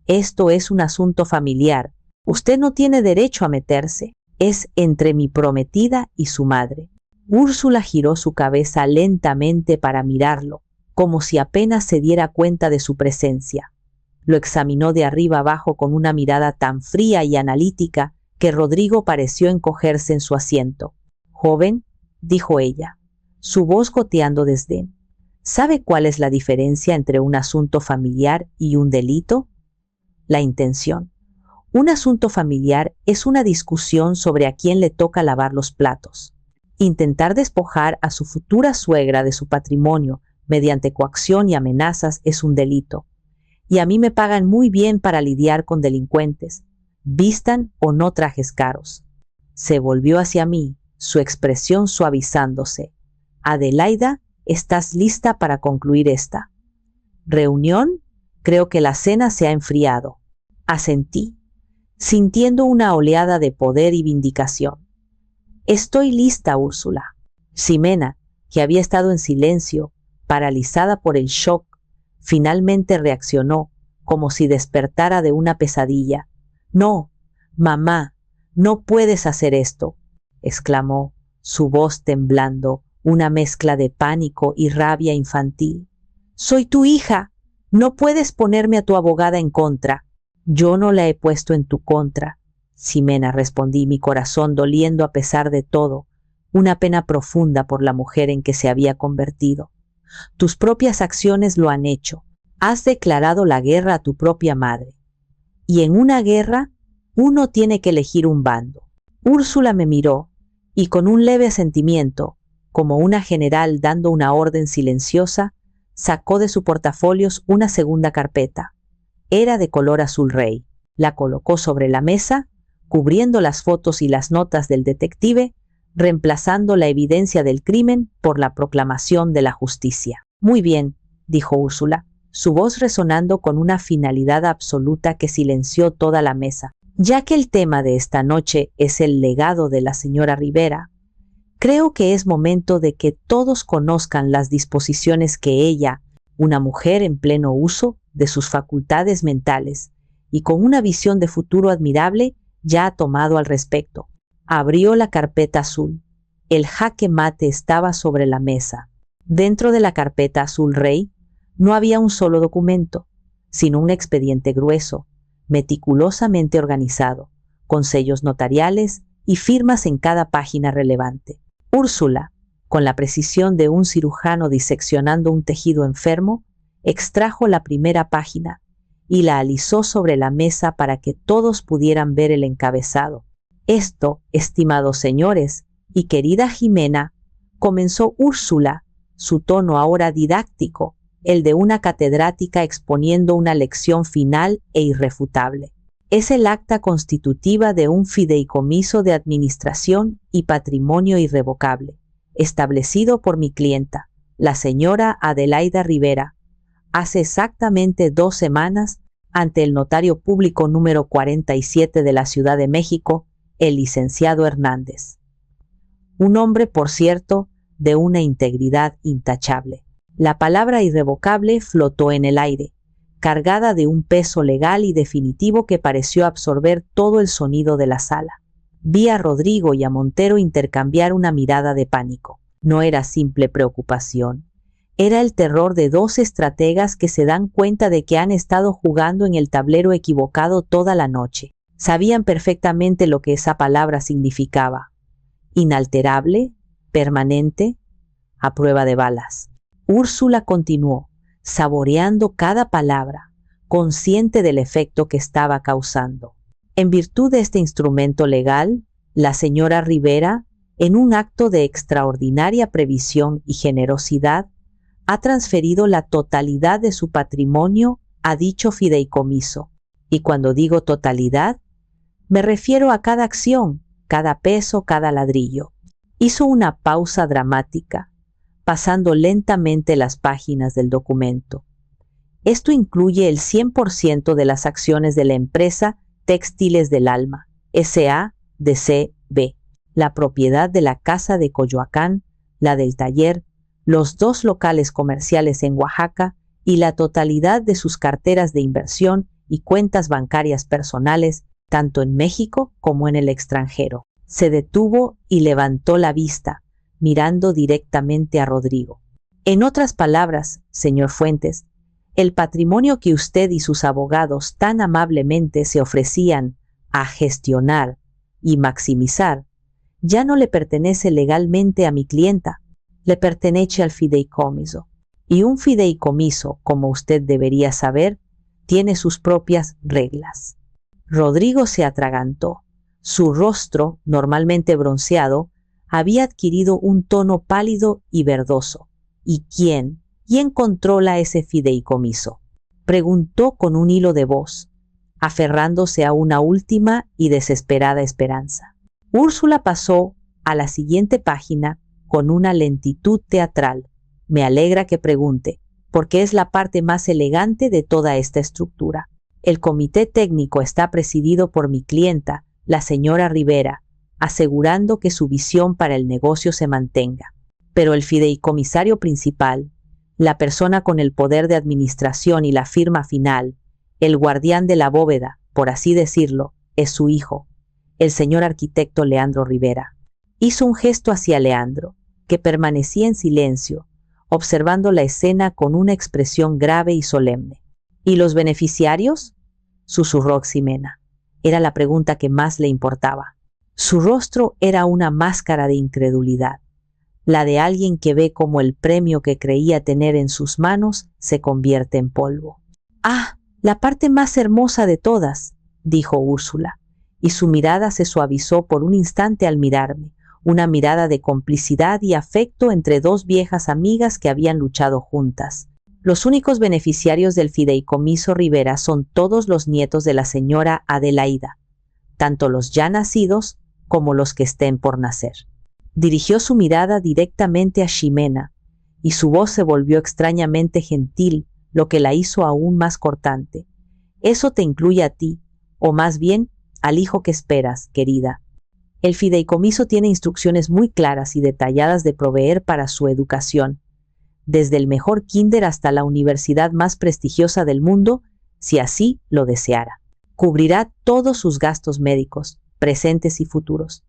Esto es un asunto familiar. Usted no tiene derecho a meterse. Es entre mi prometida y su madre. Úrsula giró su cabeza lentamente para mirarlo, como si apenas se diera cuenta de su presencia. Lo examinó de arriba abajo con una mirada tan fría y analítica que Rodrigo pareció encogerse en su asiento. «Joven», dijo ella, su voz goteando desdén, «¿sabe cuál es la diferencia entre un asunto familiar y un delito? La intención. Un asunto familiar es una discusión sobre a quién le toca lavar los platos. Intentar despojar a su futura suegra de su patrimonio mediante coacción y amenazas es un delito. Y a mí me pagan muy bien para lidiar con delincuentes, vistan o no trajes caros». Se volvió hacia mí, su expresión suavizándose. «Adelaida, ¿estás lista para concluir esta reunión? Creo que la cena se ha enfriado». Asentí, sintiendo una oleada de poder y vindicación. «Estoy lista, Úrsula». Ximena, que había estado en silencio, paralizada por el shock, finalmente reaccionó, como si despertara de una pesadilla. «No, mamá, no puedes hacer esto», exclamó, su voz temblando, una mezcla de pánico y rabia infantil. «Soy tu hija, no puedes ponerme a tu abogada en contra». «Yo no la he puesto en tu contra», Ximena, respondí, mi corazón doliendo a pesar de todo, una pena profunda por la mujer en que se había convertido. «Tus propias acciones lo han hecho. Has declarado la guerra a tu propia madre. Y en una guerra, uno tiene que elegir un bando». Úrsula me miró, y con un leve asentimiento, como una general dando una orden silenciosa, sacó de su portafolios una segunda carpeta. Era de color azul rey. La colocó sobre la mesa, cubriendo las fotos y las notas del detective, reemplazando la evidencia del crimen por la proclamación de la justicia. «Muy bien», dijo Úrsula, su voz resonando con una finalidad absoluta que silenció toda la mesa. «Ya que el tema de esta noche es el legado de la señora Rivera, creo que es momento de que todos conozcan las disposiciones que ella, una mujer en pleno uso de sus facultades mentales y con una visión de futuro admirable, ya ha tomado al respecto». Abrió la carpeta azul. El jaque mate estaba sobre la mesa. Dentro de la carpeta azul rey no había un solo documento, sino un expediente grueso, meticulosamente organizado, con sellos notariales y firmas en cada página relevante. Úrsula, con la precisión de un cirujano diseccionando un tejido enfermo, extrajo la primera página y la alisó sobre la mesa para que todos pudieran ver el encabezado. «Esto, estimados señores y querida Ximena», comenzó Úrsula, su tono ahora didáctico, el de una catedrática exponiendo una lección final e irrefutable. «Es el acta constitutiva de un fideicomiso de administración y patrimonio irrevocable, establecido por mi clienta, la señora Adelaida Rivera, hace exactamente 2 semanas, ante el notario público número 47 de la Ciudad de México, el licenciado Hernández. Un hombre, por cierto, de una integridad intachable». La palabra irrevocable flotó en el aire, cargada de un peso legal y definitivo que pareció absorber todo el sonido de la sala. Vi a Rodrigo y a Montero intercambiar una mirada de pánico. No era simple preocupación. Era el terror de 2 estrategas que se dan cuenta de que han estado jugando en el tablero equivocado toda la noche. Sabían perfectamente lo que esa palabra significaba. Inalterable, permanente, a prueba de balas. Úrsula continuó, saboreando cada palabra, consciente del efecto que estaba causando. «En virtud de este instrumento legal, la señora Rivera, en un acto de extraordinaria previsión y generosidad, ha transferido la totalidad de su patrimonio a dicho fideicomiso. Y cuando digo totalidad, me refiero a cada acción, cada peso, cada ladrillo». Hizo una pausa dramática, pasando lentamente las páginas del documento. Esto incluye el 100% de las acciones de la empresa Textiles del Alma, S.A.D.C.B., la propiedad de la casa de Coyoacán, la del taller, los 2 locales comerciales en Oaxaca y la totalidad de sus carteras de inversión y cuentas bancarias personales, tanto en México como en el extranjero. Se detuvo y levantó la vista, mirando directamente a Rodrigo. En otras palabras, señor Fuentes, el patrimonio que usted y sus abogados tan amablemente se ofrecían a gestionar y maximizar, ya no le pertenece legalmente a mi clienta, le pertenece al fideicomiso. Y un fideicomiso, como usted debería saber, tiene sus propias reglas. Rodrigo se atragantó. Su rostro, normalmente bronceado, había adquirido un tono pálido y verdoso. ¿Y quién controla ese fideicomiso?, preguntó con un hilo de voz, aferrándose a una última y desesperada esperanza. Úrsula pasó a la siguiente página con una lentitud teatral. Me alegra que pregunte, porque es la parte más elegante de toda esta estructura. El comité técnico está presidido por mi clienta, la señora Rivera, asegurando que su visión para el negocio se mantenga. Pero el fideicomisario principal, la persona con el poder de administración y la firma final, el guardián de la bóveda, por así decirlo, es su hijo, el señor arquitecto Leandro Rivera. Hizo un gesto hacia Leandro, que permanecía en silencio, observando la escena con una expresión grave y solemne. ¿Y los beneficiarios?, susurró Ximena. Era la pregunta que más le importaba. Su rostro era una máscara de incredulidad, la de alguien que ve cómo el premio que creía tener en sus manos se convierte en polvo. «Ah, la parte más hermosa de todas», dijo Úrsula, y su mirada se suavizó por un instante al mirarme, una mirada de complicidad y afecto entre 2 viejas amigas que habían luchado juntas. Los únicos beneficiarios del fideicomiso Rivera son todos los nietos de la señora Adelaida, tanto los ya nacidos como los que estén por nacer. Dirigió su mirada directamente a Ximena, y su voz se volvió extrañamente gentil, lo que la hizo aún más cortante. Eso te incluye a ti, o más bien, al hijo que esperas, querida. El fideicomiso tiene instrucciones muy claras y detalladas de proveer para su educación, desde el mejor kinder hasta la universidad más prestigiosa del mundo, si así lo deseara. Cubrirá todos sus gastos médicos, presentes y futuros,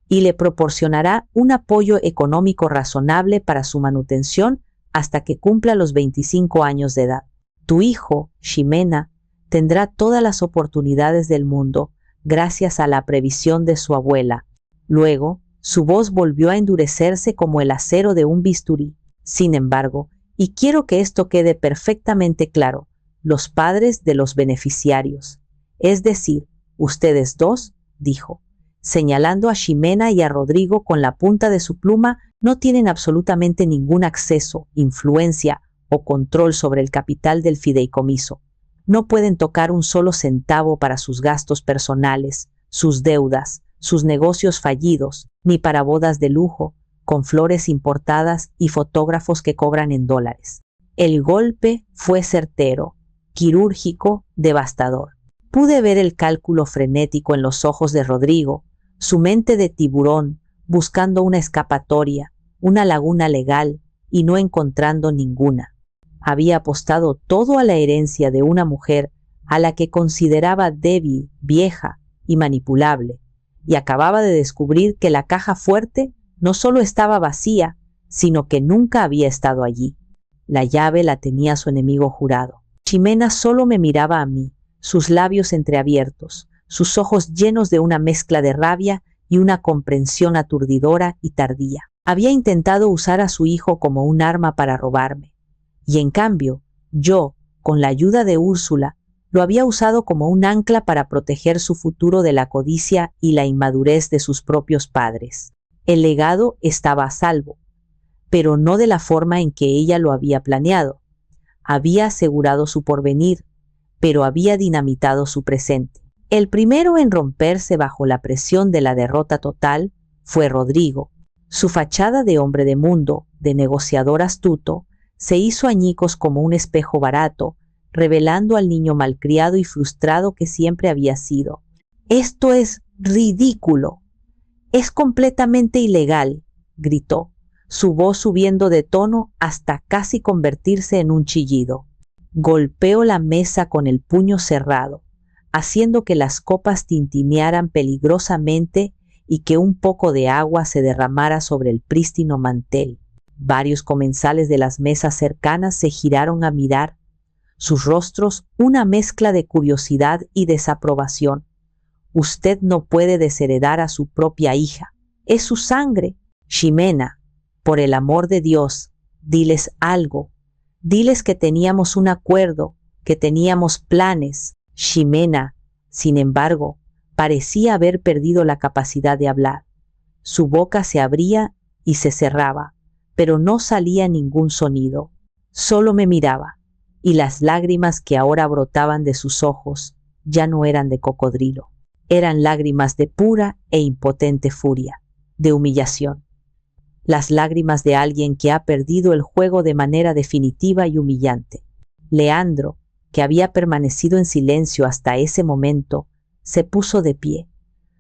y le proporcionará un apoyo económico razonable para su manutención hasta que cumpla los 25 años de edad. Tu hijo, Ximena, tendrá todas las oportunidades del mundo gracias a la previsión de su abuela. Luego, su voz volvió a endurecerse como el acero de un bisturí. Sin embargo, y quiero que esto quede perfectamente claro, los padres de los beneficiarios, es decir, ustedes 2, dijo, señalando a Ximena y a Rodrigo con la punta de su pluma, no tienen absolutamente ningún acceso, influencia o control sobre el capital del fideicomiso. No pueden tocar un solo centavo para sus gastos personales, sus deudas, sus negocios fallidos, ni para bodas de lujo, con flores importadas y fotógrafos que cobran en dólares. El golpe fue certero, quirúrgico, devastador. Pude ver el cálculo frenético en los ojos de Rodrigo, su mente de tiburón, buscando una escapatoria, una laguna legal, y no encontrando ninguna. Había apostado todo a la herencia de una mujer a la que consideraba débil, vieja y manipulable, y acababa de descubrir que la caja fuerte no solo estaba vacía, sino que nunca había estado allí. La llave la tenía su enemigo jurado. Ximena solo me miraba a mí, sus labios entreabiertos, sus ojos llenos de una mezcla de rabia y una comprensión aturdidora y tardía. Había intentado usar a su hijo como un arma para robarme, y en cambio, yo, con la ayuda de Úrsula, lo había usado como un ancla para proteger su futuro de la codicia y la inmadurez de sus propios padres. El legado estaba a salvo, pero no de la forma en que ella lo había planeado. Había asegurado su porvenir, pero había dinamitado su presente. El primero en romperse bajo la presión de la derrota total fue Rodrigo. Su fachada de hombre de mundo, de negociador astuto, se hizo añicos como un espejo barato, revelando al niño malcriado y frustrado que siempre había sido. «Esto es ridículo. Es completamente ilegal», gritó, su voz subiendo de tono hasta casi convertirse en un chillido. Golpeó la mesa con el puño cerrado, haciendo que las copas tintinearan peligrosamente y que un poco de agua se derramara sobre el prístino mantel. Varios comensales de las mesas cercanas se giraron a mirar, sus rostros una mezcla de curiosidad y desaprobación. «Usted no puede desheredar a su propia hija. Es su sangre. Ximena, por el amor de Dios, diles algo. Diles que teníamos un acuerdo, que teníamos planes». Ximena, sin embargo, parecía haber perdido la capacidad de hablar. Su boca se abría y se cerraba, pero no salía ningún sonido. Solo me miraba, y las lágrimas que ahora brotaban de sus ojos ya no eran de cocodrilo. Eran lágrimas de pura e impotente furia, de humillación. Las lágrimas de alguien que ha perdido el juego de manera definitiva y humillante. Leandro, que había permanecido en silencio hasta ese momento, se puso de pie.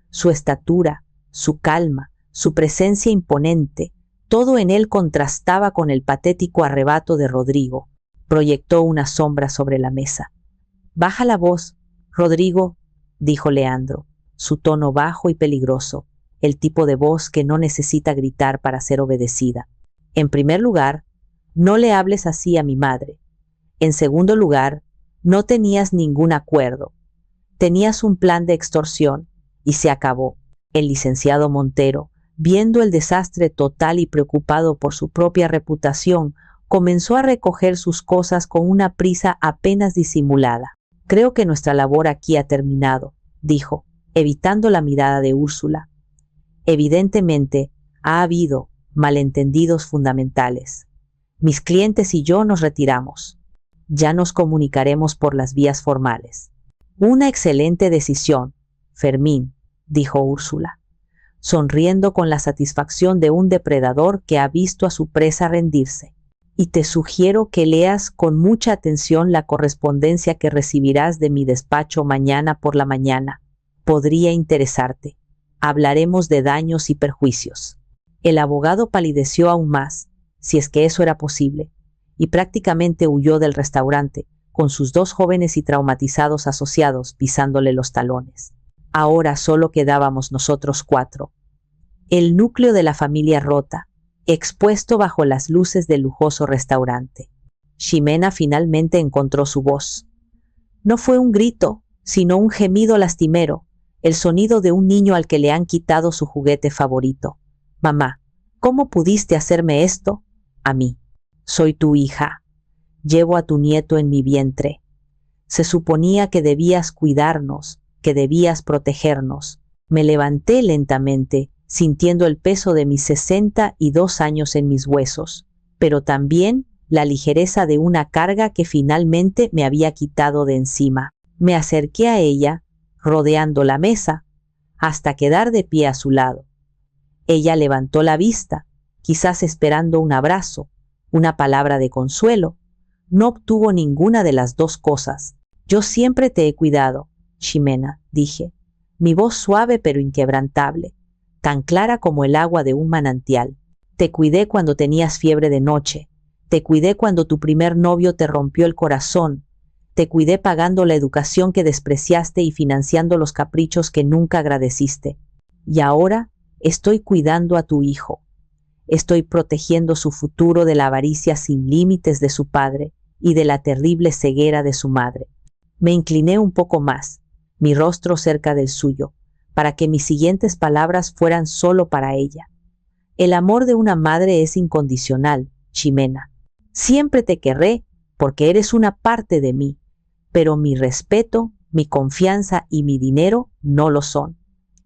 Su estatura, su calma, su presencia imponente, todo en él contrastaba con el patético arrebato de Rodrigo. Proyectó una sombra sobre la mesa. «Baja la voz, Rodrigo», dijo Leandro, su tono bajo y peligroso, el tipo de voz que no necesita gritar para ser obedecida. «En primer lugar, no le hables así a mi madre. En segundo lugar, no tenías ningún acuerdo. Tenías un plan de extorsión y se acabó». El licenciado Montero, viendo el desastre total y preocupado por su propia reputación, comenzó a recoger sus cosas con una prisa apenas disimulada. «Creo que nuestra labor aquí ha terminado», dijo, evitando la mirada de Úrsula. «Evidentemente, ha habido malentendidos fundamentales. Mis clientes y yo nos retiramos. Ya nos comunicaremos por las vías formales». «Una excelente decisión, Fermín», dijo Úrsula, sonriendo con la satisfacción de un depredador que ha visto a su presa rendirse. «Y te sugiero que leas con mucha atención la correspondencia que recibirás de mi despacho mañana por la mañana. Podría interesarte. Hablaremos de daños y perjuicios». El abogado palideció aún más, si es que eso era posible, y prácticamente huyó del restaurante, con sus dos jóvenes y traumatizados asociados pisándole los talones. Ahora solo quedábamos nosotros cuatro. El núcleo de la familia rota, expuesto bajo las luces del lujoso restaurante. Ximena finalmente encontró su voz. No fue un grito, sino un gemido lastimero, el sonido de un niño al que le han quitado su juguete favorito. «Mamá, ¿cómo pudiste hacerme esto? A mí. Soy tu hija. Llevo a tu nieto en mi vientre. Se suponía que debías cuidarnos, que debías protegernos». Me levanté lentamente, sintiendo el peso de mis 62 años en mis huesos, pero también la ligereza de una carga que finalmente me había quitado de encima. Me acerqué a ella, rodeando la mesa, hasta quedar de pie a su lado. Ella levantó la vista, quizás esperando un abrazo, una palabra de consuelo. No obtuvo ninguna de las dos cosas. «Yo siempre te he cuidado, Ximena», dije, mi voz suave pero inquebrantable, tan clara como el agua de un manantial. «Te cuidé cuando tenías fiebre de noche, te cuidé cuando tu primer novio te rompió el corazón, te cuidé pagando la educación que despreciaste y financiando los caprichos que nunca agradeciste. Y ahora estoy cuidando a tu hijo. Estoy protegiendo su futuro de la avaricia sin límites de su padre y de la terrible ceguera de su madre». Me incliné un poco más, mi rostro cerca del suyo, para que mis siguientes palabras fueran solo para ella. «El amor de una madre es incondicional, Ximena. Siempre te querré porque eres una parte de mí, pero mi respeto, mi confianza y mi dinero no lo son.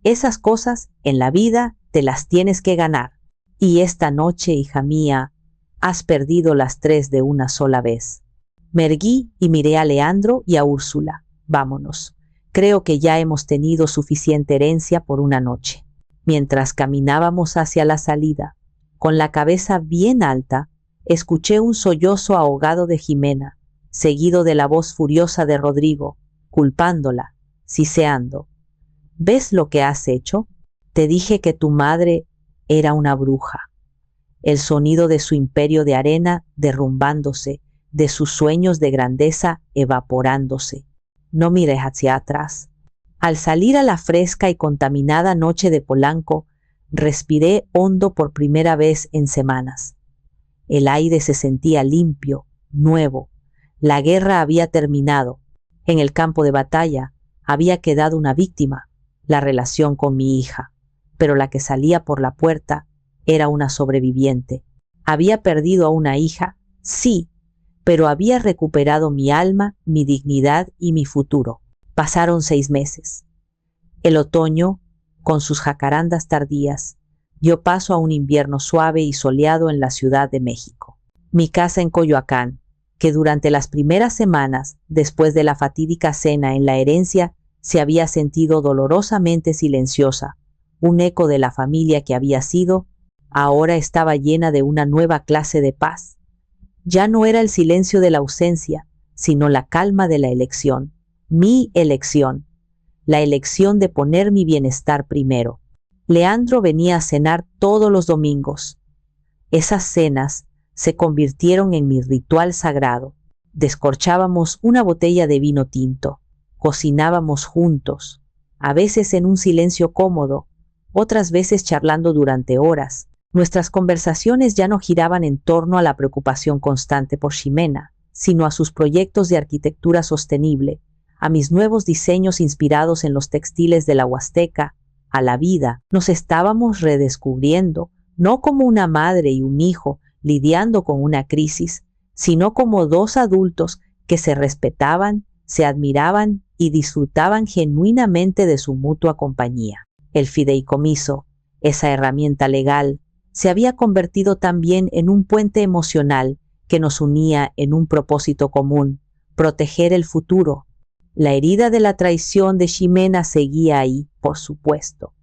Esas cosas en la vida te las tienes que ganar. Y esta noche, hija mía, has perdido las tres de una sola vez». Me erguí y miré a Leandro y a Úrsula. «Vámonos. Creo que ya hemos tenido suficiente herencia por una noche». Mientras caminábamos hacia la salida, Con la cabeza bien alta, escuché un sollozo ahogado de Jimena, seguido de la voz furiosa de Rodrigo, culpándola, siseando. ¿Ves lo que has hecho? Te dije que tu madre era una bruja. El sonido de su imperio de arena derrumbándose, de sus sueños de grandeza evaporándose. No mires hacia atrás. Al salir a la fresca y contaminada noche de Polanco, respiré hondo por primera vez en semanas. El aire se sentía limpio, nuevo. La guerra había terminado. En el campo de batalla había quedado una víctima, la relación con mi hija, pero la que salía por la puerta era una sobreviviente. Había perdido a una hija, sí, pero había recuperado mi alma, mi dignidad y mi futuro. Pasaron 6 meses. El otoño, con sus jacarandas tardías, dio paso a un invierno suave y soleado en la Ciudad de México. Mi casa en Coyoacán, que durante las primeras semanas, después de la fatídica cena en la herencia, se había sentido dolorosamente silenciosa, un eco de la familia que había sido, ahora estaba llena de una nueva clase de paz. Ya no era el silencio de la ausencia, sino la calma de la elección, mi elección, la elección de poner mi bienestar primero. Leandro venía a cenar todos los domingos. Esas cenas se convirtieron en mi ritual sagrado. Descorchábamos una botella de vino tinto, cocinábamos juntos, a veces en un silencio cómodo, otras veces charlando durante horas. Nuestras conversaciones ya no giraban en torno a la preocupación constante por Ximena, sino a sus proyectos de arquitectura sostenible, a mis nuevos diseños inspirados en los textiles de la Huasteca, a la vida. Nos estábamos redescubriendo, no como una madre y un hijo lidiando con una crisis, sino como 2 adultos que se respetaban, se admiraban y disfrutaban genuinamente de su mutua compañía. El fideicomiso, esa herramienta legal, se había convertido también en un puente emocional que nos unía en un propósito común: proteger el futuro. La herida de la traición de Ximena seguía ahí, por supuesto.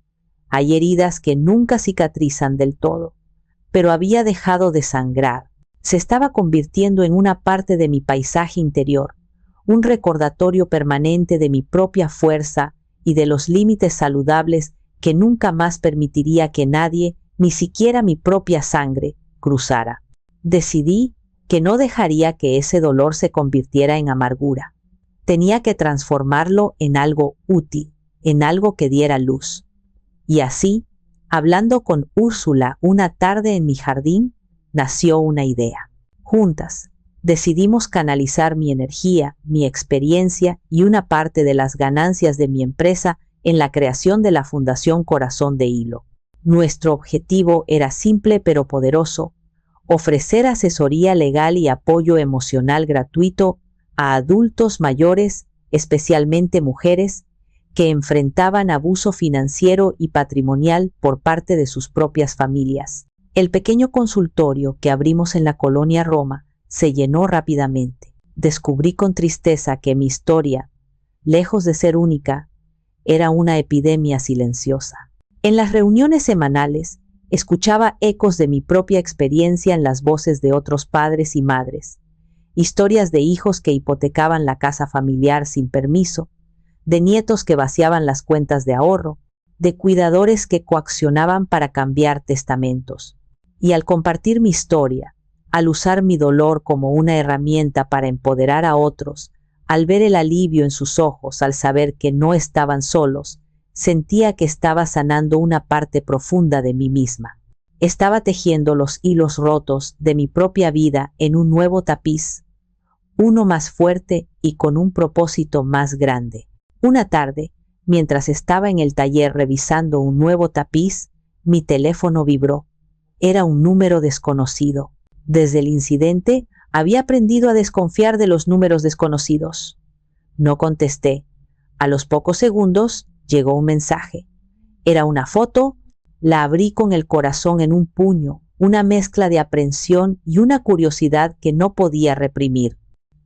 Hay heridas que nunca cicatrizan del todo, pero había dejado de sangrar. Se estaba convirtiendo en una parte de mi paisaje interior, un recordatorio permanente de mi propia fuerza y de los límites saludables que nunca más permitiría que nadie, ni siquiera mi propia sangre, cruzara. Decidí que no dejaría que ese dolor se convirtiera en amargura. Tenía que transformarlo en algo útil, en algo que diera luz. Y así, hablando con Úrsula una tarde en mi jardín, nació una idea. Juntas, decidimos canalizar mi energía, mi experiencia y una parte de las ganancias de mi empresa en la creación de la Fundación Corazón de Hilo. Nuestro objetivo era simple pero poderoso: ofrecer asesoría legal y apoyo emocional gratuito a adultos mayores, especialmente mujeres, que enfrentaban abuso financiero y patrimonial por parte de sus propias familias. El pequeño consultorio que abrimos en la colonia Roma se llenó rápidamente. Descubrí con tristeza que mi historia, lejos de ser única, era una epidemia silenciosa. En las reuniones semanales, escuchaba ecos de mi propia experiencia en las voces de otros padres y madres, historias de hijos que hipotecaban la casa familiar sin permiso, de nietos que vaciaban las cuentas de ahorro, de cuidadores que coaccionaban para cambiar testamentos. Y al compartir mi historia, al usar mi dolor como una herramienta para empoderar a otros, al ver el alivio en sus ojos, al saber que no estaban solos, sentía que estaba sanando una parte profunda de mí misma. Estaba tejiendo los hilos rotos de mi propia vida en un nuevo tapiz, uno más fuerte y con un propósito más grande. Una tarde, mientras estaba en el taller revisando un nuevo tapiz, mi teléfono vibró. Era un número desconocido. Desde el incidente, había aprendido a desconfiar de los números desconocidos. No contesté. A los pocos segundos, llegó un mensaje. Era una foto. La abrí con el corazón en un puño, una mezcla de aprensión y una curiosidad que no podía reprimir.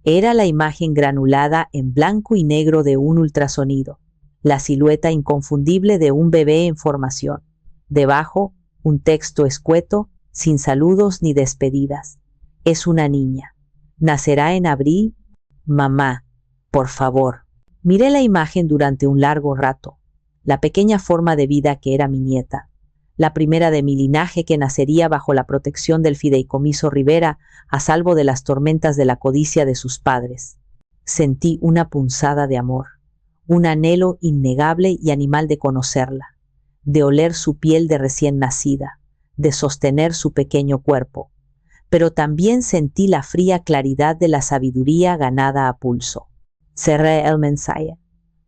Era la imagen granulada en blanco y negro de un ultrasonido, la silueta inconfundible de un bebé en formación. Debajo, un texto escueto: sin saludos ni despedidas. Es una niña. Nacerá en abril. Mamá, por favor. Miré la imagen durante un largo rato, la pequeña forma de vida que era mi nieta, la primera de mi linaje que nacería bajo la protección del fideicomiso Rivera, a salvo de las tormentas de la codicia de sus padres. Sentí una punzada de amor, un anhelo innegable y animal de conocerla, de oler su piel de recién nacida, de sostener su pequeño cuerpo, pero también sentí la fría claridad de la sabiduría ganada a pulso. Cerré el mensaje.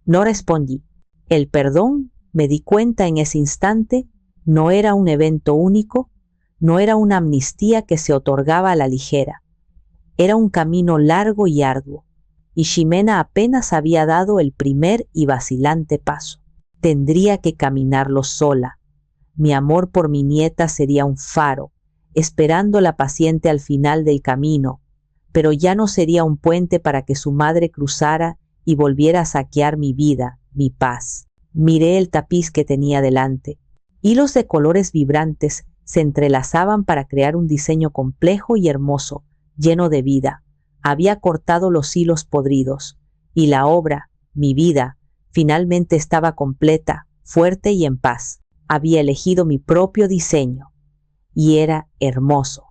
No respondí. El perdón, me di cuenta en ese instante, no era un evento único, no era una amnistía que se otorgaba a la ligera. Era un camino largo y arduo, y Ximena apenas había dado el primer y vacilante paso. Tendría que caminarlo sola. Mi amor por mi nieta sería un faro, esperándola paciente al final del camino, pero ya no sería un puente para que su madre cruzara y volviera a saquear mi vida, mi paz. Miré el tapiz que tenía delante. Hilos de colores vibrantes se entrelazaban para crear un diseño complejo y hermoso, lleno de vida. Había cortado los hilos podridos, y la obra, mi vida, finalmente estaba completa, fuerte y en paz. Había elegido mi propio diseño, y era hermoso.